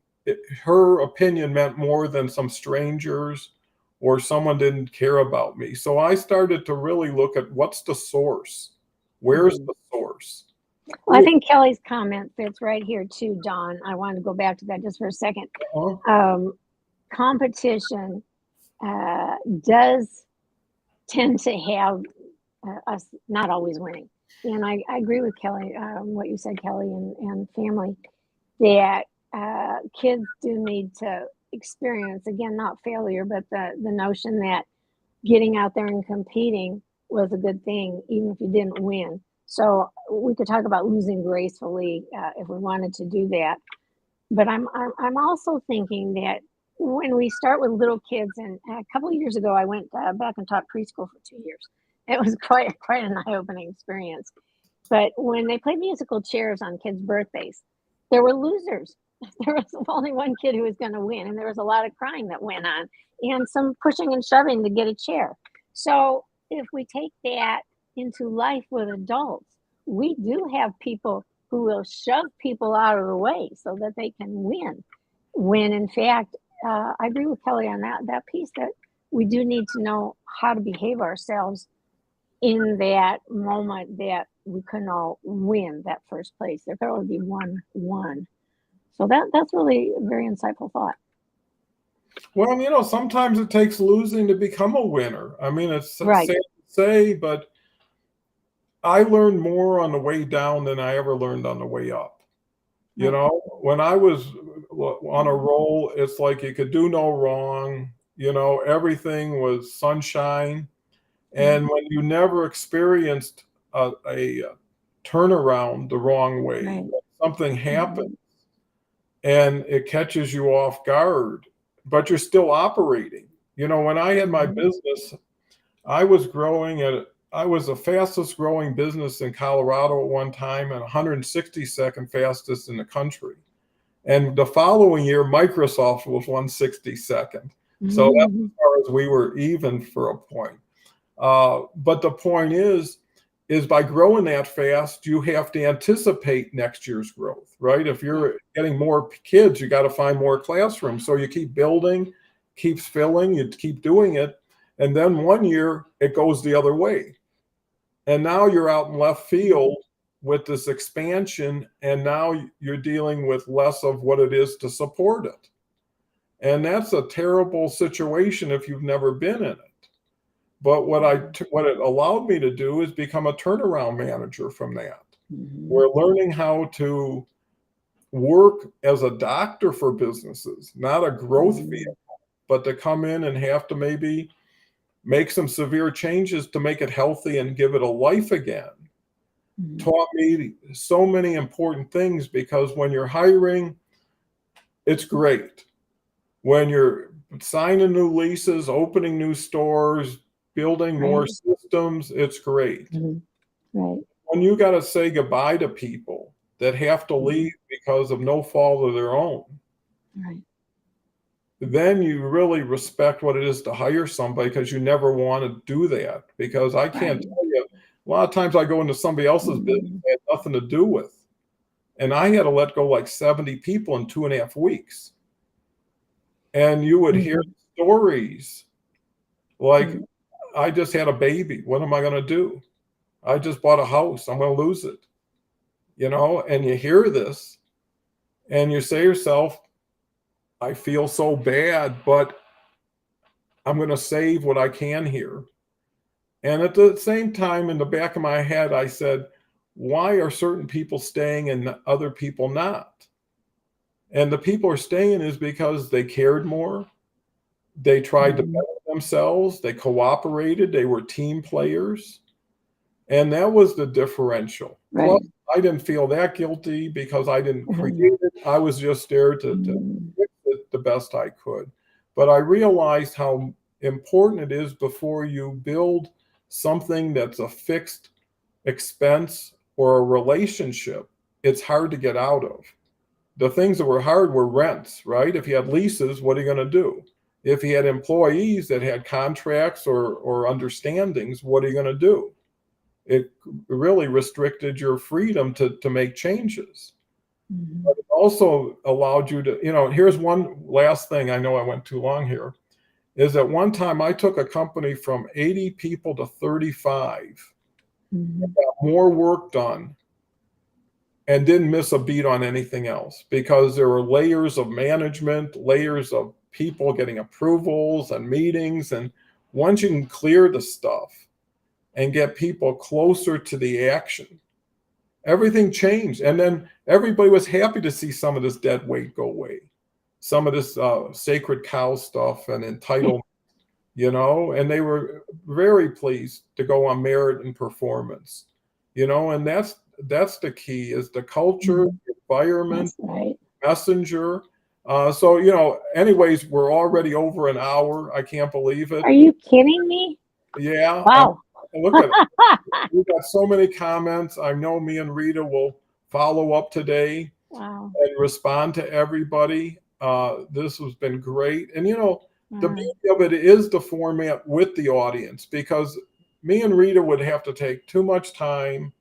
her opinion meant more than some strangers or someone didn't care about me. So I started to really look at what's the source? Where's Mhm. the source? Well, I think Kelly's comment fits right here too, Don. I want to go back to that just for a second. Uh-huh. Um, Competition uh, does tend to have us not always winning. And I agree with Kelly, what you said, Kelly, and family, that kids do need to experience, again, not failure, but the notion that getting out there and competing was a good thing, even if you didn't win. So we could talk about losing gracefully if we wanted to do that. But I'm also thinking that when we start with little kids, and a couple of years ago, I went back and taught preschool for 2 years. It was quite an eye opening experience. But when they played musical chairs on kids' birthdays, there were losers. There was only one kid who was going to win, and there was a lot of crying that went on, and some pushing and shoving to get a chair. So if we take that into life with adults, we do have people who will shove people out of the way so that they can win. When in fact, I agree with Kelly on that piece that we do need to know how to behave ourselves in that moment that we couldn't all win that first place. There could only be one. So that's really a very insightful thought. Well, sometimes it takes losing to become a winner. I mean, it's sad Right. to say, but I learned more on the way down than I ever learned on the way up. Right. When I was on a roll, it's like you could do no wrong. Everything was sunshine. And Mhm. when you never experienced a turnaround the wrong way, Right. something happens Mhm. and it catches you off guard, but you're still operating. When I had my Mhm. business, I was the fastest growing business in Colorado at one time and 162nd fastest in the country. And the following year, Microsoft was 162nd. So that's as Mhm. far as we were even for a point. But the point is by growing that fast, you have to anticipate next year's growth, right? If Yes. you're getting more kids, you got to find more classrooms. So you keep building, keeps filling, you keep doing it. And then one year it goes the other way. And now you're out in left Mhm. field with this expansion, and now you're dealing with less of what it is to support it. And that's a terrible situation if you've never been in it. But what it allowed me to do is become a turnaround manager from that. We're learning how to work as a doctor for businesses, not a growth vehicle, but to come in and have to maybe make some severe changes to make it healthy and give it a life again. Taught me so many important things, because when you're hiring, it's great. When you're signing new leases, opening new stores, building more systems, it's great. Right. When you got to say goodbye to people that have to leave because of no fault of their own, Right. then you really respect what it is to hire somebody, because you never want to do that. Because I can't tell you, a lot of times I go into somebody else's business I had nothing to do with, and I had to let go like 70 people in 2.5 weeks. And you would hear stories like, I just had a baby. What am I going to do? I just bought a house. I'm going to lose it. And you hear this and you say to yourself, I feel so bad, but I'm going to save what I can here. And at the same time, in the back of my head, I said, why are certain people staying and other people not? And the people are staying is because they cared more. They tried to better themselves. They cooperated. They were team players. And that was the differential. Right. Plus, I didn't feel that guilty because I didn't create it. I was just there to fix it the best I could. But I realized how important it is before you build something that's a fixed expense or a relationship. It's hard to get out of. The things that were hard were rents, right? If you had leases, what are you going to do? If you had employees that had contracts or understandings, what are you going to do? It really restricted your freedom to make changes. But it also allowed you to, here's one last thing. I know I went too long here. Is that one time I took a company from 80 people to 35, got more work done, and didn't miss a beat on anything else, because there were layers of management, layers of people getting approvals and meetings. And once you can clear the stuff and get people closer to the action, everything changed. And then everybody was happy to see some of this dead weight go away, some of this sacred cow stuff and entitlement, and they were very pleased to go on merit and performance, and that's the key, is the culture, the environment, messenger. So, anyways, we're already over an hour. I can't believe it. Are you kidding me? Yeah. Wow. Look at it. We've got so many comments. I know me and Rita will follow up today. Wow. And respond to everybody. This has been great. And, the beauty of it is the format with the audience, because me and Rita would have to take too much time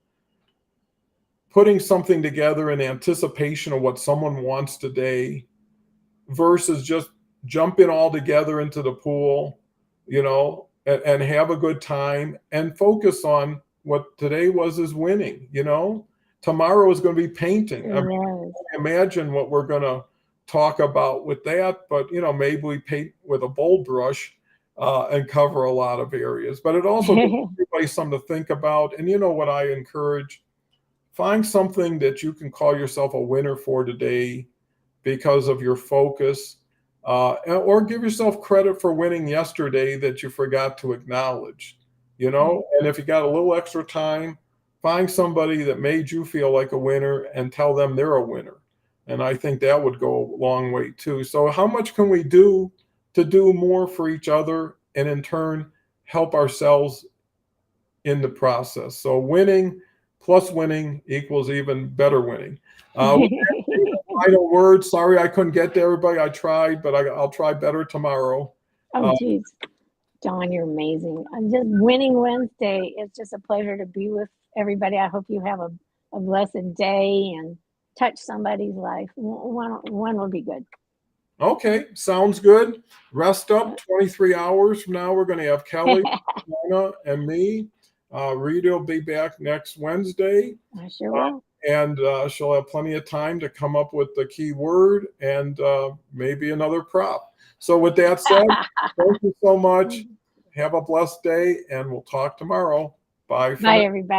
putting something together in anticipation of what someone wants today versus just jumping all together into the pool, and have a good time and focus on what today is winning. Tomorrow is going to be painting. I mean, imagine what we're going to talk about with that, but maybe we paint with a bold brush and cover a lot of areas. But it also gives everybody something to think about. And what I encourage, find something that you can call yourself a winner for today because of your focus, or give yourself credit for winning yesterday that you forgot to acknowledge. And if you got a little extra time, find somebody that made you feel like a winner and tell them they're a winner. And I think that would go a long way too. So how much can we do to do more for each other and in turn help ourselves in the process? So winning plus winning equals even better winning. Final word. Sorry I couldn't get to everybody. I tried, but I'll try better tomorrow. Oh, geez. Dawn, you're amazing. Just winning Wednesday. It's just a pleasure to be with everybody. I hope you have a blessed day and touch somebody's life. One will be good. Okay, sounds good. Rest up. 23 hours from now, we're going to have Kelly, Anna, and me. Rita will be back next Wednesday. I sure will. and she'll have plenty of time to come up with the key word and maybe another prop. So with that said, thank you so much. Have a blessed day, and we'll talk tomorrow. Bye for Bye, now. everybody.